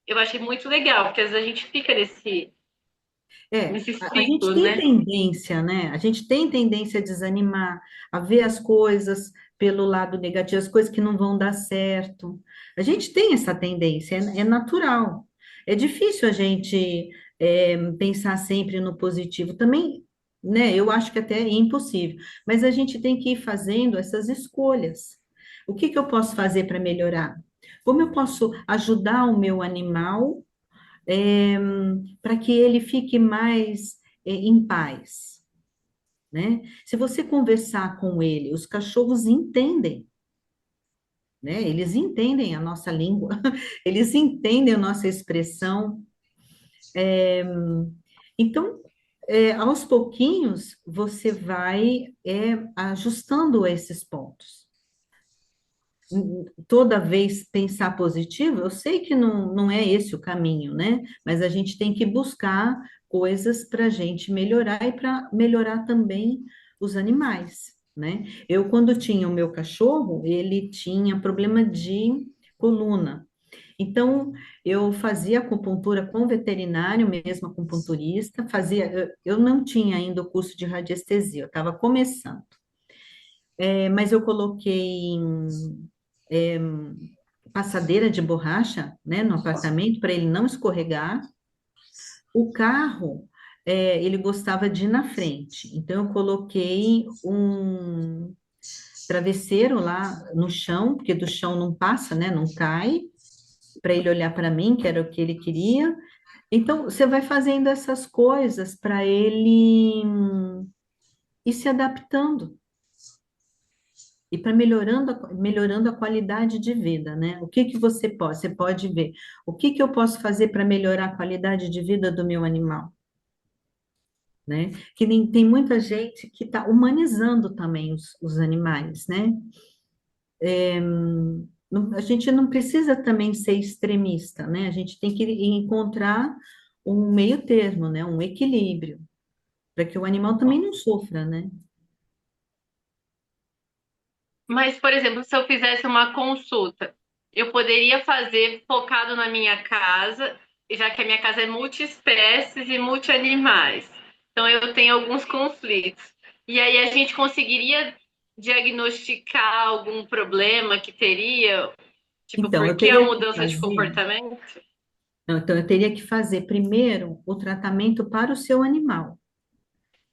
eu achei muito legal, porque às vezes a gente fica nesse A gente ciclo, tem né? tendência, né? A gente tem tendência a desanimar, a ver as coisas pelo lado negativo, as coisas que não vão dar certo. A gente tem essa tendência, é natural. É difícil a gente pensar sempre no positivo. Também, né? Eu acho que até é impossível, mas a gente tem que ir fazendo essas escolhas. O que que eu posso fazer para melhorar? Como eu posso ajudar o meu animal para que ele fique mais em paz, né? Se você conversar com ele, os cachorros entendem, né? Eles entendem a nossa língua, eles entendem a nossa expressão. Então, aos pouquinhos, você vai ajustando esses pontos. Toda vez pensar positivo, eu sei que não é esse o caminho, né? Mas a gente tem que buscar coisas para a gente melhorar e para melhorar também os animais, né? Eu, quando tinha o meu cachorro, ele tinha problema de coluna. Então, eu fazia acupuntura com veterinário, mesmo acupunturista, eu não tinha ainda o curso de radiestesia, eu estava começando. Mas eu coloquei é, passadeira de borracha, né, no apartamento para ele não escorregar. O carro, ele gostava de ir na frente, então eu coloquei um travesseiro lá no chão, porque do chão não passa, né, não cai, para ele olhar para mim, que era o que ele queria. Então, você vai fazendo essas coisas para ele ir se adaptando e para melhorando a qualidade de vida, né? O que que você pode ver, o que que eu posso fazer para melhorar a qualidade de vida do meu animal, né? Que tem muita gente que está humanizando também os animais, né? A gente não precisa também ser extremista, né? A gente tem que encontrar um meio termo, né? Um equilíbrio, para que o animal também não sofra, né? Mas, por exemplo, se eu fizesse uma consulta, eu poderia fazer focado na minha casa, já que a minha casa é multiespécies e multianimais. Então, eu tenho alguns conflitos. E aí, a gente conseguiria diagnosticar algum problema que teria? Tipo, Então, por eu que a teria que mudança de fazer comportamento? Não, então, eu teria que fazer primeiro o tratamento para o seu animal.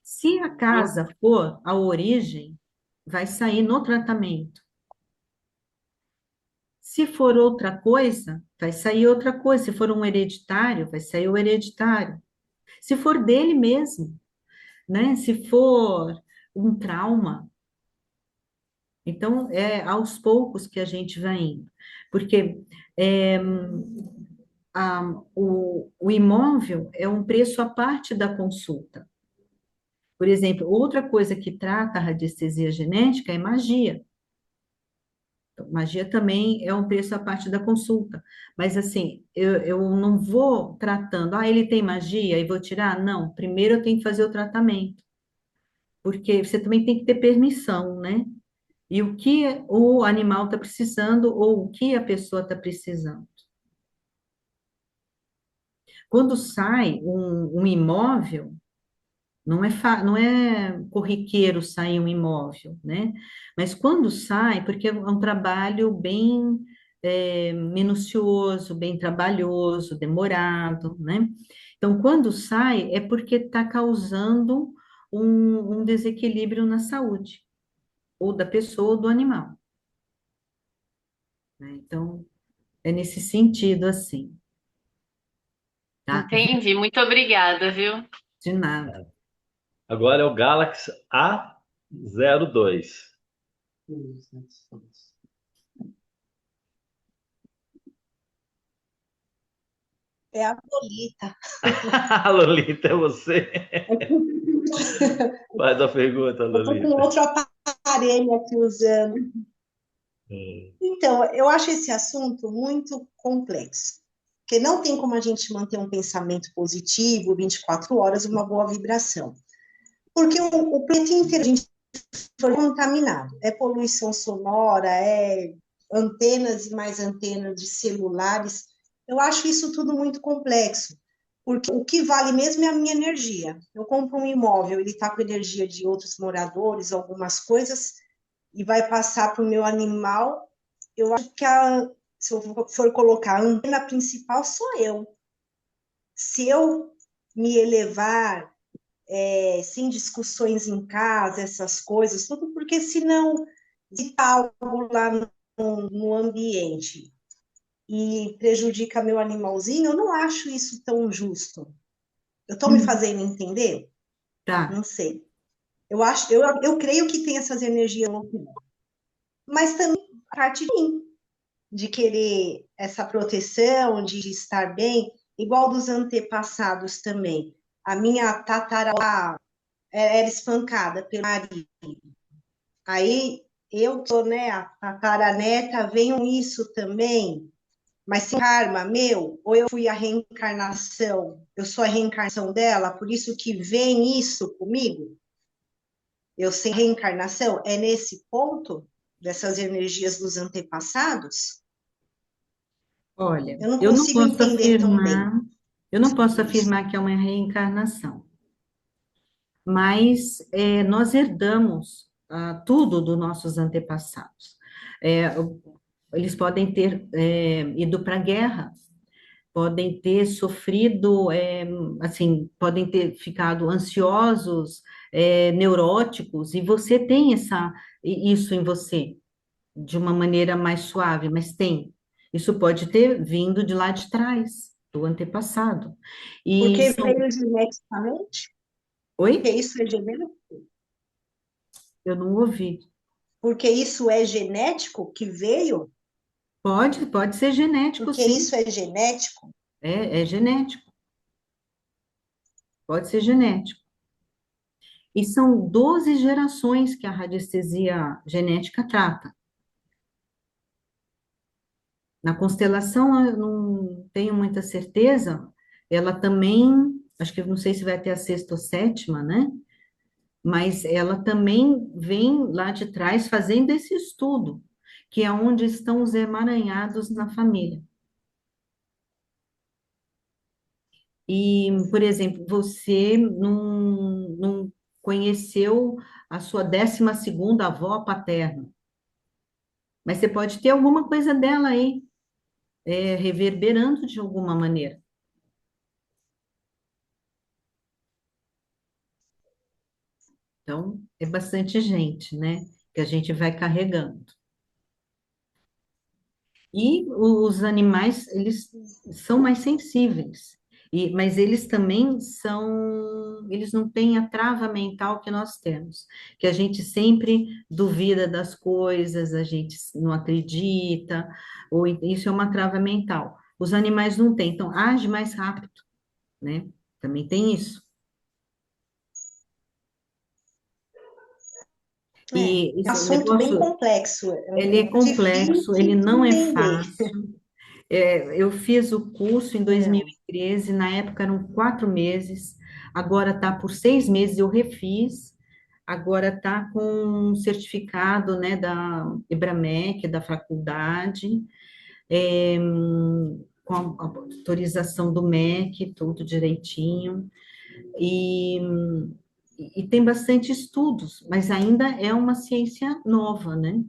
Se a casa for a origem, vai sair no tratamento. Se for outra coisa, vai sair outra coisa. Se for um hereditário, vai sair o hereditário. Se for dele mesmo, né? Se for um trauma, então é aos poucos que a gente vai indo. Porque é, o imóvel é um preço à parte da consulta. Por exemplo, outra coisa que trata a radiestesia genética é magia. Então, magia também é um preço à parte da consulta. Mas, assim, eu não vou tratando, ele tem magia e vou tirar? Não, primeiro eu tenho que fazer o tratamento. Porque você também tem que ter permissão, né? E o que o animal está precisando ou o que a pessoa está precisando. Quando sai um imóvel, não é corriqueiro sair um imóvel, né? Mas quando sai, porque é um trabalho bem minucioso, bem trabalhoso, demorado, né? Então, quando sai, é porque está causando um desequilíbrio na saúde, ou da pessoa ou do animal. né? Então, é nesse sentido, assim, tá? Entendi. Muito obrigada, viu? De nada. Agora é o Galaxy A02. É a Lolita. Lolita, é você? Faz a pergunta, Eu estou com Lolita. outro aparelho aqui usando. Hum. Então, eu acho esse assunto muito complexo, porque não tem como a gente manter um pensamento positivo 24 horas, uma boa vibração. Porque o planeta inteiro a gente foi contaminado. É poluição sonora, é antenas e mais antenas de celulares. Eu acho isso tudo muito complexo, porque o que vale mesmo é a minha energia. Eu compro um imóvel, ele está com energia de outros moradores, algumas coisas, e vai passar para o meu animal. Eu acho que se eu for colocar a antena principal, sou eu. Se eu me elevar sem discussões em casa, essas coisas, tudo, porque senão, se tá algo lá no ambiente e prejudica meu animalzinho, eu não acho isso tão justo. Eu estou me fazendo entender? Tá. Não sei. Eu creio que tem essas energias, mas também a parte de mim, de querer essa proteção, de estar bem, igual dos antepassados também. A minha tatara era espancada pelo marido. Aí eu tô, né, a tataraneta, venho isso também, mas se karma meu, ou eu fui a reencarnação, eu sou a reencarnação dela, por isso que vem isso comigo? Eu sei reencarnação? É nesse ponto dessas energias dos antepassados? Olha, Eu não eu não consigo posso entender tão bem afirmar, eu não posso isso. afirmar que é uma reencarnação, mas nós herdamos tudo dos nossos antepassados. Eles podem ter ido para a guerra, podem ter sofrido, assim, podem ter ficado ansiosos, neuróticos, e você tem isso em você, de uma maneira mais suave, mas tem. Isso pode ter vindo de lá de trás, do antepassado. E Porque são... veio geneticamente? Porque Oi? isso é genético? Eu não ouvi. Porque isso é genético que veio? Pode ser genético, Porque sim. isso é genético? É genético. Pode ser genético. E são 12 gerações que a radiestesia genética trata. Na constelação, eu não tenho muita certeza, ela também, acho que não sei se vai ter a sexta ou sétima, né? Mas ela também vem lá de trás fazendo esse estudo, que é onde estão os emaranhados na família. E, por exemplo, você não conheceu a sua 12ª avó paterna, mas você pode ter alguma coisa dela aí, reverberando de alguma maneira. Então, é bastante gente, né? Que a gente vai carregando. E os animais, eles são mais sensíveis, mas eles também eles não têm a trava mental que nós temos, que a gente sempre duvida das coisas, a gente não acredita, isso é uma trava mental. Os animais não têm, então age mais rápido, né? Também tem isso. E Um esse assunto bem negócio, complexo, ele é complexo, difícil ele de não é entender. fácil. Eu fiz o curso em Não. 2013, na época eram 4 meses, agora está por 6 meses, eu refiz, agora está com um certificado, né, da Ibramec, da faculdade, com a autorização do MEC, tudo direitinho, e, e tem bastante estudos, mas ainda é uma ciência nova, né?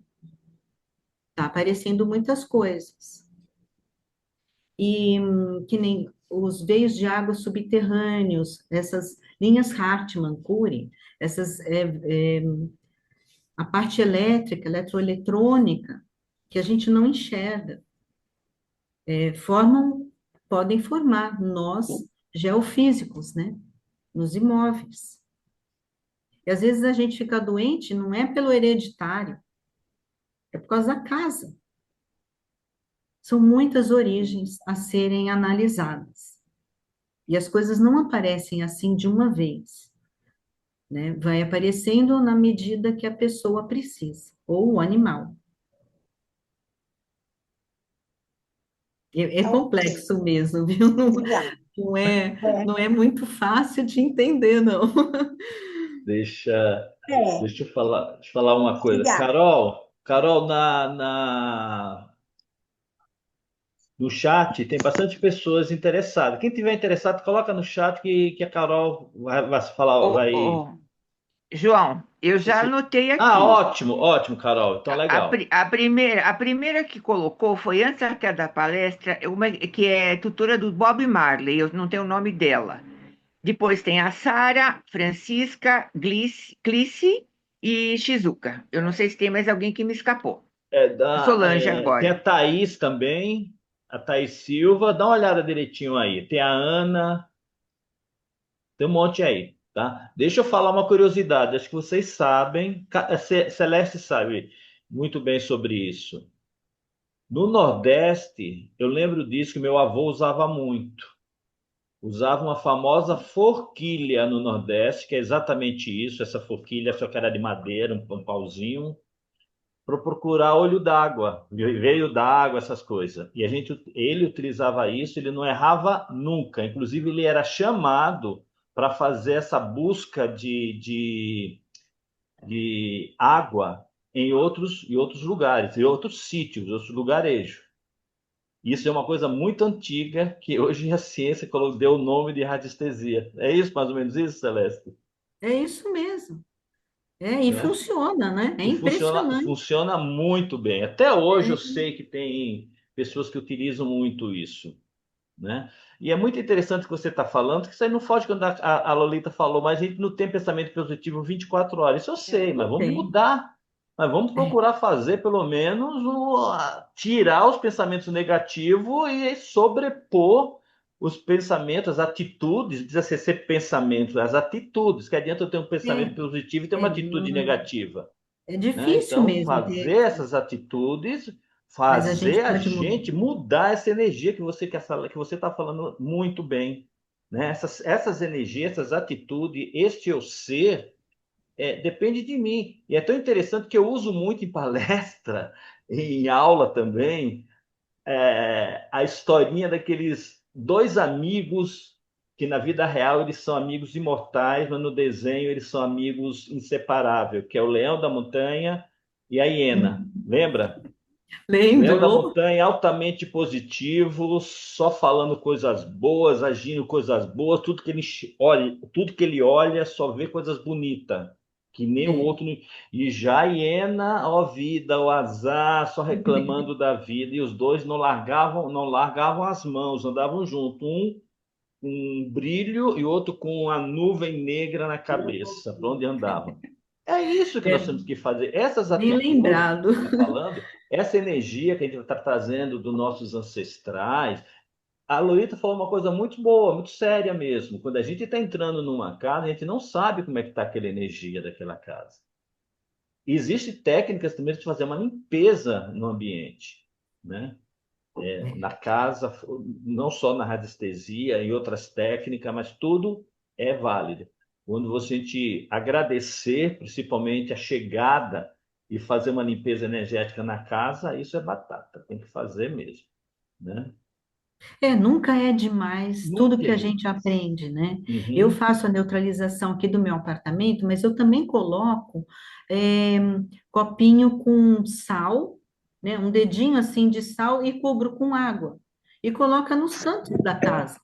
Está aparecendo muitas coisas. E que nem os veios de água subterrâneos, essas linhas Hartmann-Curry, essas, a parte elétrica, eletroeletrônica, que a gente não enxerga. Podem formar nós geofísicos, né? Nos imóveis. E às vezes a gente fica doente, não é pelo hereditário, é por causa da casa. São muitas origens a serem analisadas. E as coisas não aparecem assim de uma vez, né? Vai aparecendo na medida que a pessoa precisa, ou o animal. É Ok, complexo mesmo, viu? legal. Não é, É, não é muito fácil de entender, não. Deixa, é, deixa eu falar uma coisa. legal. Carol, no chat tem bastante pessoas interessadas. Quem tiver interessado, coloca no chat que a Carol vai falar, Ô, vai. ô, João, eu já anotei Ah, aqui. ótimo, ótimo, Carol. Então, legal. A primeira que colocou foi antes até da palestra, uma que é tutora do Bob Marley, eu não tenho o nome dela. Depois tem a Sara, Francisca, Glice e Shizuka. Eu não sei se tem mais alguém que me escapou. A Solange Tem agora. a Thaís também, a Thaís Silva. Dá uma olhada direitinho aí. Tem a Ana, tem um monte aí, tá? Deixa eu falar uma curiosidade. Acho que vocês sabem, Celeste sabe muito bem sobre isso. No Nordeste, eu lembro disso que meu avô usava muito. Usava uma famosa forquilha no Nordeste, que é exatamente isso, essa forquilha, só que era de madeira, um pauzinho, para procurar olho d'água, veio d'água, essas coisas. E ele utilizava isso, ele não errava nunca. Inclusive, ele era chamado para fazer essa busca de água em outros lugares, em outros sítios, outros lugarejos. Isso é uma coisa muito antiga que hoje a ciência deu o nome de radiestesia. É isso, mais ou menos isso, Celeste? É isso mesmo. E Né? funciona, né? É E funciona, impressionante. funciona muito bem. Até hoje eu É, sei que tem pessoas que utilizam muito isso, né? E é muito interessante o que você está falando, que isso aí não foge quando a Lolita falou, mas a gente não tem pensamento positivo 24 horas. Isso eu sei, mas não vamos tem. mudar. Mas vamos É, procurar fazer, pelo menos, tirar os pensamentos negativos e sobrepor os pensamentos, as atitudes, precisa ser pensamentos, as atitudes, que adianta eu ter um pensamento é, positivo e ter uma é, atitude negativa, é né? difícil Então, mesmo fazer ter, essas atitudes, mas a gente fazer a pode mudar. gente mudar essa energia que você está falando muito bem, né? Essas energias, essas atitudes, este eu ser, depende de mim. E é tão interessante que eu uso muito em palestra, em aula também, a historinha daqueles dois amigos que na vida real eles são amigos imortais, mas no desenho eles são amigos inseparáveis, que é o leão da montanha e a hiena. Lembra? Leão da Lembro? montanha altamente positivo, só falando coisas boas, agindo coisas boas, tudo que ele olha só vê coisas bonitas, que nem o É. outro. E já a hiena, ó vida, o azar, só reclamando da vida, e os dois não largavam as mãos, andavam juntos, um com um brilho e outro com a nuvem negra na cabeça, para onde andavam. É isso que nós É temos que fazer. Essas bem atitudes que lembrado. você está falando, essa energia que a gente está trazendo dos nossos ancestrais. A Lolita falou uma coisa muito boa, muito séria mesmo. Quando a gente está entrando numa casa, a gente não sabe como é que está aquela energia daquela casa. E existem técnicas também de fazer uma limpeza no ambiente, né? Na casa, não só na radiestesia, em outras técnicas, mas tudo é válido. Quando você te agradecer, principalmente a chegada e fazer uma limpeza energética na casa, isso é batata, tem que fazer mesmo, né? Nunca é demais tudo Nunca que é a gente demais. aprende, né? Eu Uhum. faço a neutralização aqui do meu apartamento, mas eu também coloco é, copinho com sal, né? Um dedinho assim de sal e cubro com água. E coloca nos cantos da casa.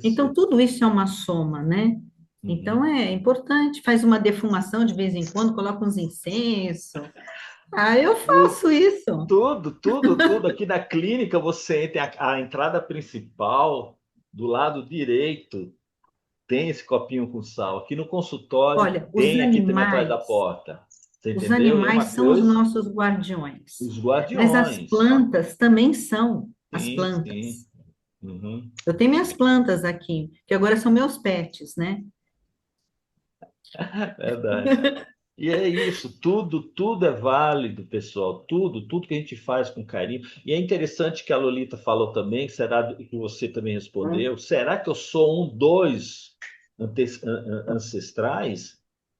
Então, Isso. tudo isso é uma soma, né? Então, Uhum. é importante. Faz uma defumação de vez em quando, coloca uns incensos. Ah, eu faço isso. Tudo. Aqui na clínica você entra, a entrada principal, do lado direito, tem esse copinho com sal. Aqui no consultório Olha, os tem aqui também atrás da animais. porta. Você Os entendeu? E é animais uma são os coisa, nossos guardiões, os mas as guardiões. plantas também são as Sim, sim. plantas. Uhum. Eu tenho minhas plantas aqui, que agora são meus pets, né? Verdade. E é isso, tudo é válido, pessoal, tudo que a gente faz com carinho. E é interessante que a Lolita falou também, será que você também respondeu, será que eu sou um dos ancestrais?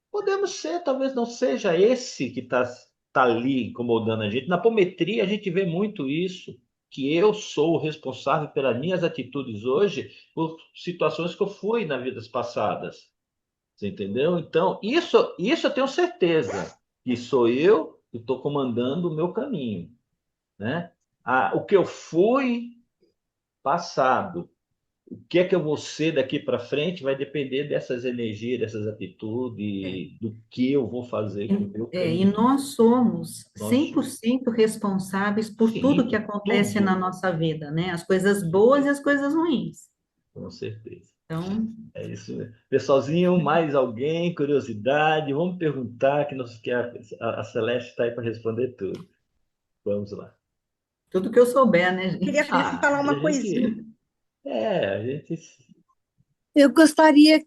Podemos ser, talvez não seja esse que tá ali incomodando a gente. Na apometria a gente vê muito isso, que eu sou o responsável pelas minhas atitudes hoje por situações que eu fui nas vidas passadas. Você entendeu? Então, isso eu tenho certeza que sou eu que estou comandando o meu caminho, né? O que eu fui passado, o que é que eu vou ser daqui para frente vai depender dessas energias, dessas É. atitudes, do que eu vou fazer com o meu E caminho. nós somos Nós, 100% responsáveis por sim, tudo que por acontece na tudo, nossa vida, né? As coisas com boas e certeza. as coisas ruins. Com certeza. Então, É isso mesmo. Pessoalzinho, mais alguém? Curiosidade? Vamos perguntar que a Celeste está aí para responder tudo. Vamos lá. tudo que eu souber, né, Queria gente? falar A uma coisinha. gente. É, a gente. Eu gostaria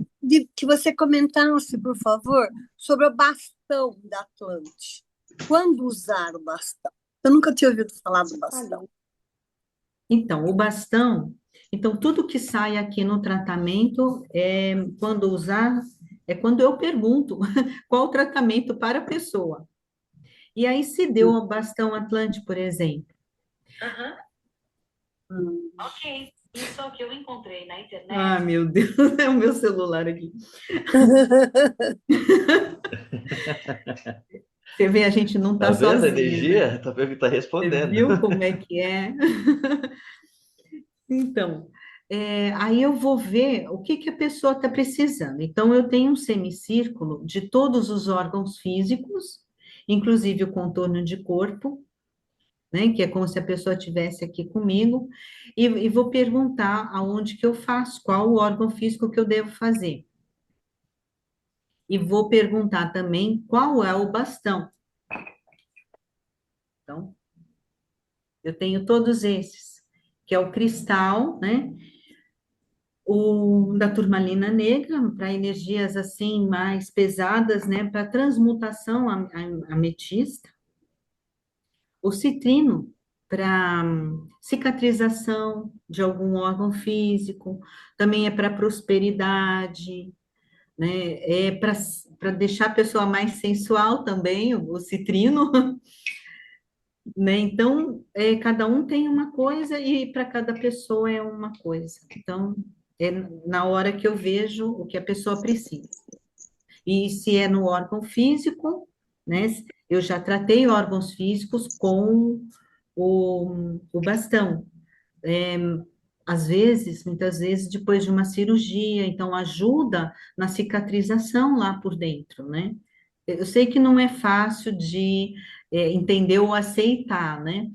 que você comentasse, por favor, sobre o bastão da Atlante. Quando usar o bastão? Eu nunca tinha ouvido falar do bastão. Então, o bastão, então tudo que sai aqui no tratamento quando usar, é quando eu pergunto qual o tratamento para a pessoa. E aí se deu o bastão Atlante, por exemplo. Ok, isso é o que eu encontrei na internet. Ah, meu Deus, é o meu celular aqui. Você vê, a gente não Tá está vendo a sozinha, né? energia? Tá Você respondendo. viu como é que é? Então, aí eu vou ver o que que a pessoa está precisando. Então, eu tenho um semicírculo de todos os órgãos físicos, inclusive o contorno de corpo, né? Que é como se a pessoa estivesse aqui comigo, e vou perguntar aonde que eu faço, qual o órgão físico que eu devo fazer. E vou perguntar também qual é o bastão. Então, eu tenho todos esses, que é o cristal, né? O da turmalina negra, para energias assim mais pesadas, né? Para transmutação ametista. O citrino, para cicatrização de algum órgão físico. Também é para prosperidade, né? É para deixar a pessoa mais sensual também, o citrino. Né? Então, cada um tem uma coisa e para cada pessoa é uma coisa. Então, é na hora que eu vejo o que a pessoa precisa. E se é no órgão físico, né? Eu já tratei órgãos físicos com o bastão. Às vezes, muitas vezes, depois de uma cirurgia, então ajuda na cicatrização lá por dentro, né? Eu sei que não é fácil de entender ou aceitar, né?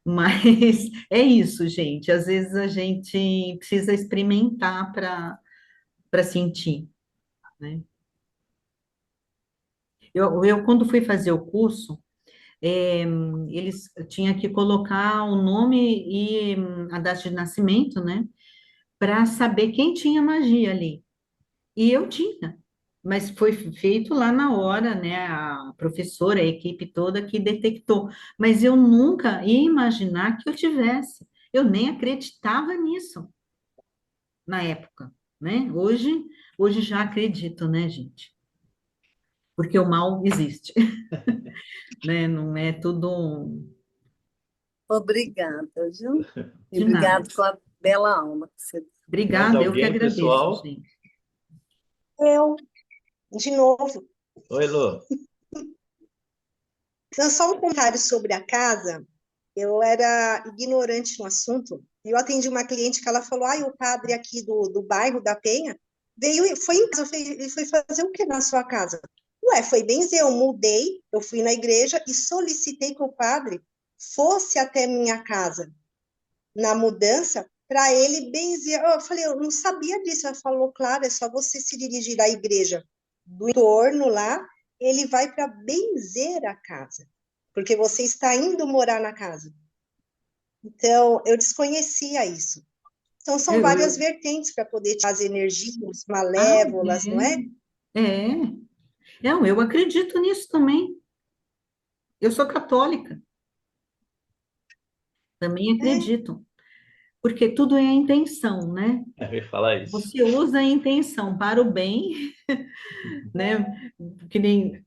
Mas é isso, gente. Às vezes a gente precisa experimentar para sentir, né? Quando fui fazer o curso, eles tinham que colocar o nome e a data de nascimento, né? Para saber quem tinha magia ali. E eu tinha, mas foi feito lá na hora, né? A professora, a equipe toda que detectou. Mas eu nunca ia imaginar que eu tivesse. Eu nem acreditava nisso na época, né? Hoje já acredito, né, gente? Porque o mal existe, né? Não é tudo Obrigada, viu? E de nada. obrigado pela bela alma que você. Mais Obrigada, eu que alguém, agradeço, pessoal? gente. Eu, de novo, Oi, Lô. então, só um comentário sobre a casa. Eu era ignorante no assunto. Eu atendi uma cliente que ela falou: o padre aqui do bairro da Penha veio e foi em casa. Ele foi fazer o que na sua casa? Ué, foi benzer. Eu mudei, eu fui na igreja e solicitei que o padre fosse até minha casa na mudança para ele benzer. Eu falei: eu não sabia disso. Ela falou: claro, é só você se dirigir à igreja do entorno lá ele vai para benzer a casa, porque você está indo morar na casa. Então, eu desconhecia isso. Então, são várias vertentes para poder tirar as energias malévolas, não é? É. Não, eu acredito nisso também. Eu sou católica, também acredito. Porque tudo é a intenção, né? Eu ia falar isso. Você usa a intenção para o bem, né? Que nem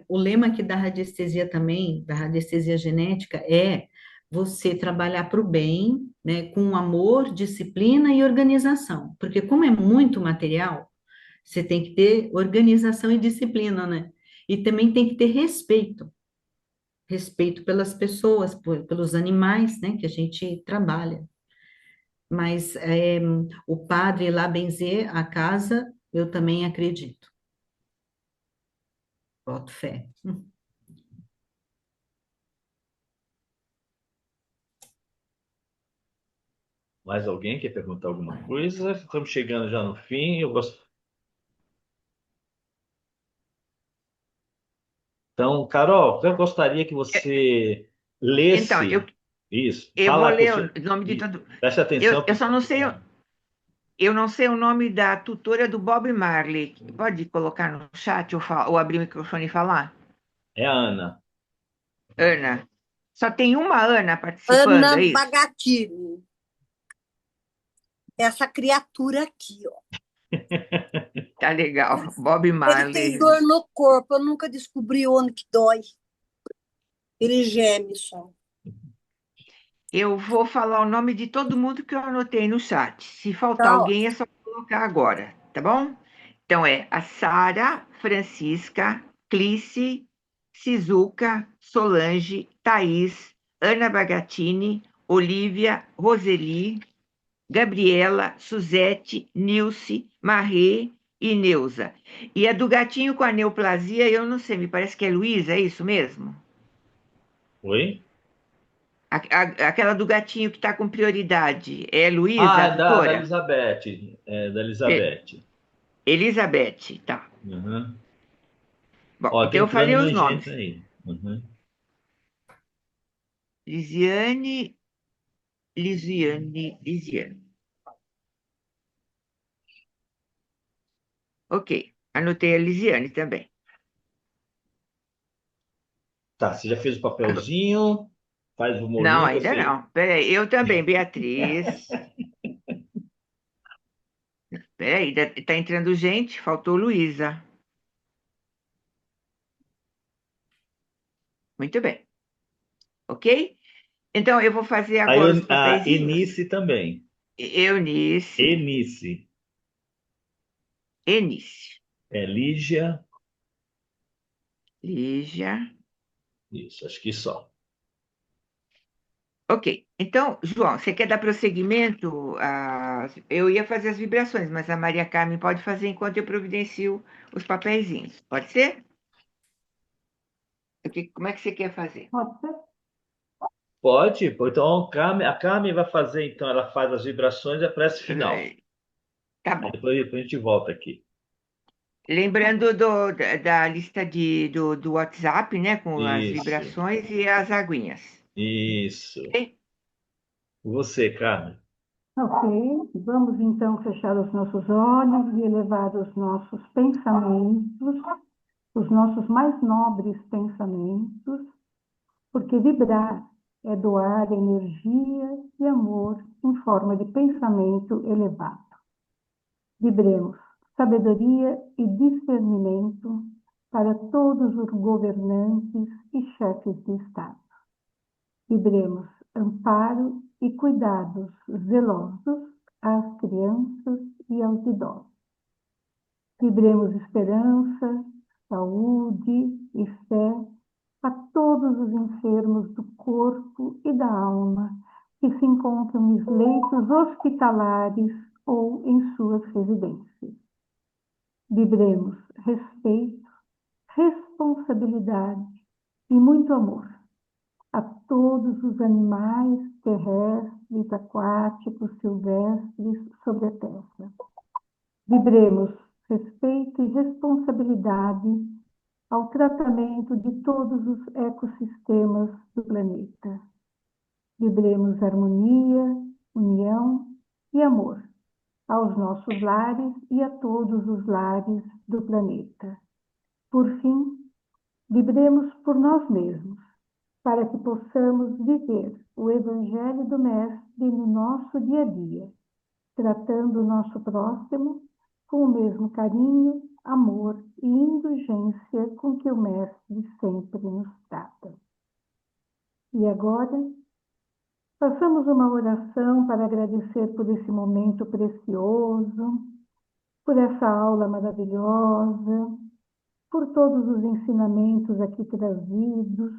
o lema aqui da radiestesia também, da radiestesia genética, é você trabalhar para o bem, né? Com amor, disciplina e organização. Porque como é muito material, você tem que ter organização e disciplina, né? E também tem que ter respeito. Respeito pelas pessoas, pelos animais, né? Que a gente trabalha. Mas o padre ir lá benzer a casa, eu também acredito. Boto fé. Mais alguém quer perguntar alguma coisa? Estamos chegando já no fim. Eu gosto. Então, Carol, eu gostaria que você Então, eu, lesse isso. eu vou Fala com o ler seu. o nome de todo. Preste atenção. Eu só não sei, eu não sei o nome da tutora do Bob Marley. Pode colocar no chat ou abrir o microfone e falar? É a Ana. Ana. Só tem uma Ana participando, Ana é isso? Bagatini. Essa criatura aqui, ó. Tá legal. Bob Ele Marley. tem dor no corpo, eu nunca descobri onde que dói. Ele geme só. Eu vou falar o nome de todo mundo que eu anotei no chat. Se faltar Tá, ó. alguém, é só colocar agora, tá bom? Então é a Sara, Francisca, Clice, Cizuca, Solange, Thaís, Ana Bagatini, Olivia, Roseli, Gabriela, Suzete, Nilce, Marrê e Neuza. E a do gatinho com a neoplasia, eu não sei, me parece que é Luísa, é isso mesmo? Oi? Aquela do gatinho que está com prioridade. É Luísa, Ah, a é da doutora? Elizabeth. É da É, Elizabeth. Elizabeth, tá. Uhum. Bom, Ó, tá então eu falei entrando os mais nomes. gente aí. Uhum. Lisiane, Lisiane. Ok, anotei a Lisiane também. Tá, você já fez o papelzinho? Faz o Não, molhinho, ainda você. não. Peraí, eu também, Beatriz. Peraí, tá entrando gente, faltou Luísa. Muito bem, ok? Então eu vou fazer A, agora os a papeizinhos. Enice também. Eunice, Enice. Enice, É Lígia. Lígia. Isso, acho que só. Ok. Então, João, você quer dar prosseguimento? Eu ia fazer as vibrações, mas a Maria Carmen pode fazer enquanto eu providencio os papeizinhos. Pode ser? Como é que você quer fazer? Pode ser? Pode? Pô, então a Carmen vai fazer, então, ela faz as vibrações e a prece final. Tá Aí bom. depois a gente volta aqui. Lembrando da lista do WhatsApp, né? Com as Isso, vibrações e as aguinhas. isso. Ok? Você, Carmen. Ok, vamos então fechar os nossos olhos e elevar os nossos pensamentos, os nossos mais nobres pensamentos, porque vibrar é doar energia e amor em forma de pensamento elevado. Vibremos sabedoria e discernimento para todos os governantes e chefes de Estado. Vibremos amparo e cuidados zelosos às crianças e aos idosos. Vibremos esperança, saúde e fé a todos os enfermos do corpo e da alma que se encontram nos leitos hospitalares ou em suas residências. Vibremos respeito, responsabilidade e muito amor a todos os animais terrestres, aquáticos, silvestres sobre a terra. Vibremos respeito e responsabilidade ao tratamento de todos os ecossistemas do planeta. Vibremos harmonia, união e amor aos nossos lares e a todos os lares do planeta. Por fim, vibremos por nós mesmos, para que possamos viver o Evangelho do Mestre no nosso dia a dia, tratando o nosso próximo com o mesmo carinho, amor e indulgência com que o Mestre sempre nos trata. E agora, façamos uma oração para agradecer por esse momento precioso, por essa aula maravilhosa, por todos os ensinamentos aqui trazidos.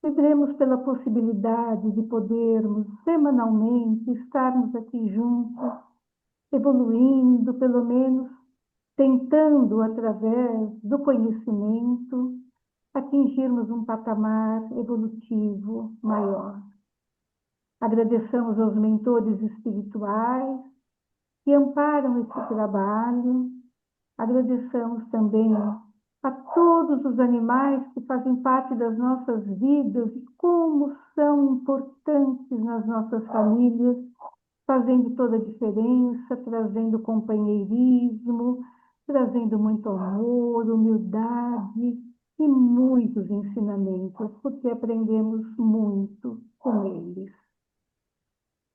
Vibremos pela possibilidade de podermos semanalmente estarmos aqui juntos, evoluindo, pelo menos tentando, através do conhecimento, atingirmos um patamar evolutivo maior. Agradeçamos aos mentores espirituais que amparam esse trabalho. Agradeçamos também a todos os animais que fazem parte das nossas vidas e como são importantes nas nossas famílias, fazendo toda a diferença, trazendo companheirismo, trazendo muito amor, humildade e muitos ensinamentos, porque aprendemos muito com eles.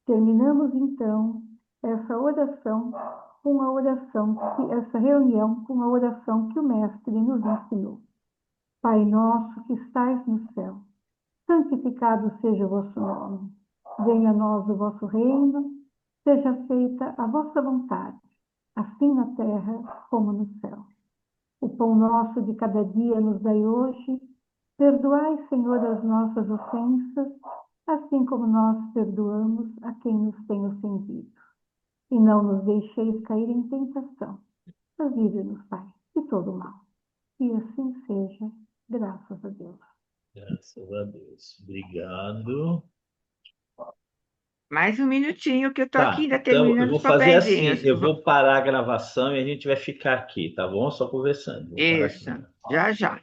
Terminamos, então, essa oração com a oração, essa reunião com a oração que o Mestre nos ensinou. Pai nosso que estais no céu, santificado seja o vosso nome. Venha a nós o vosso reino, seja feita a vossa vontade, assim na terra como no céu. O pão nosso de cada dia nos dai hoje. Perdoai, Senhor, as nossas ofensas, assim como nós perdoamos a quem nos tem ofendido. E não nos deixeis cair em tentação, mas livre-nos, Pai, de todo mal. E assim seja, graças a Deus. Graças a Deus. Obrigado. Mais um minutinho que eu tô aqui ainda Então eu terminando vou os fazer assim, papeizinhos. eu vou parar a gravação e a gente vai ficar aqui, tá bom? Só conversando. Vou parar aqui. Isso, já, já.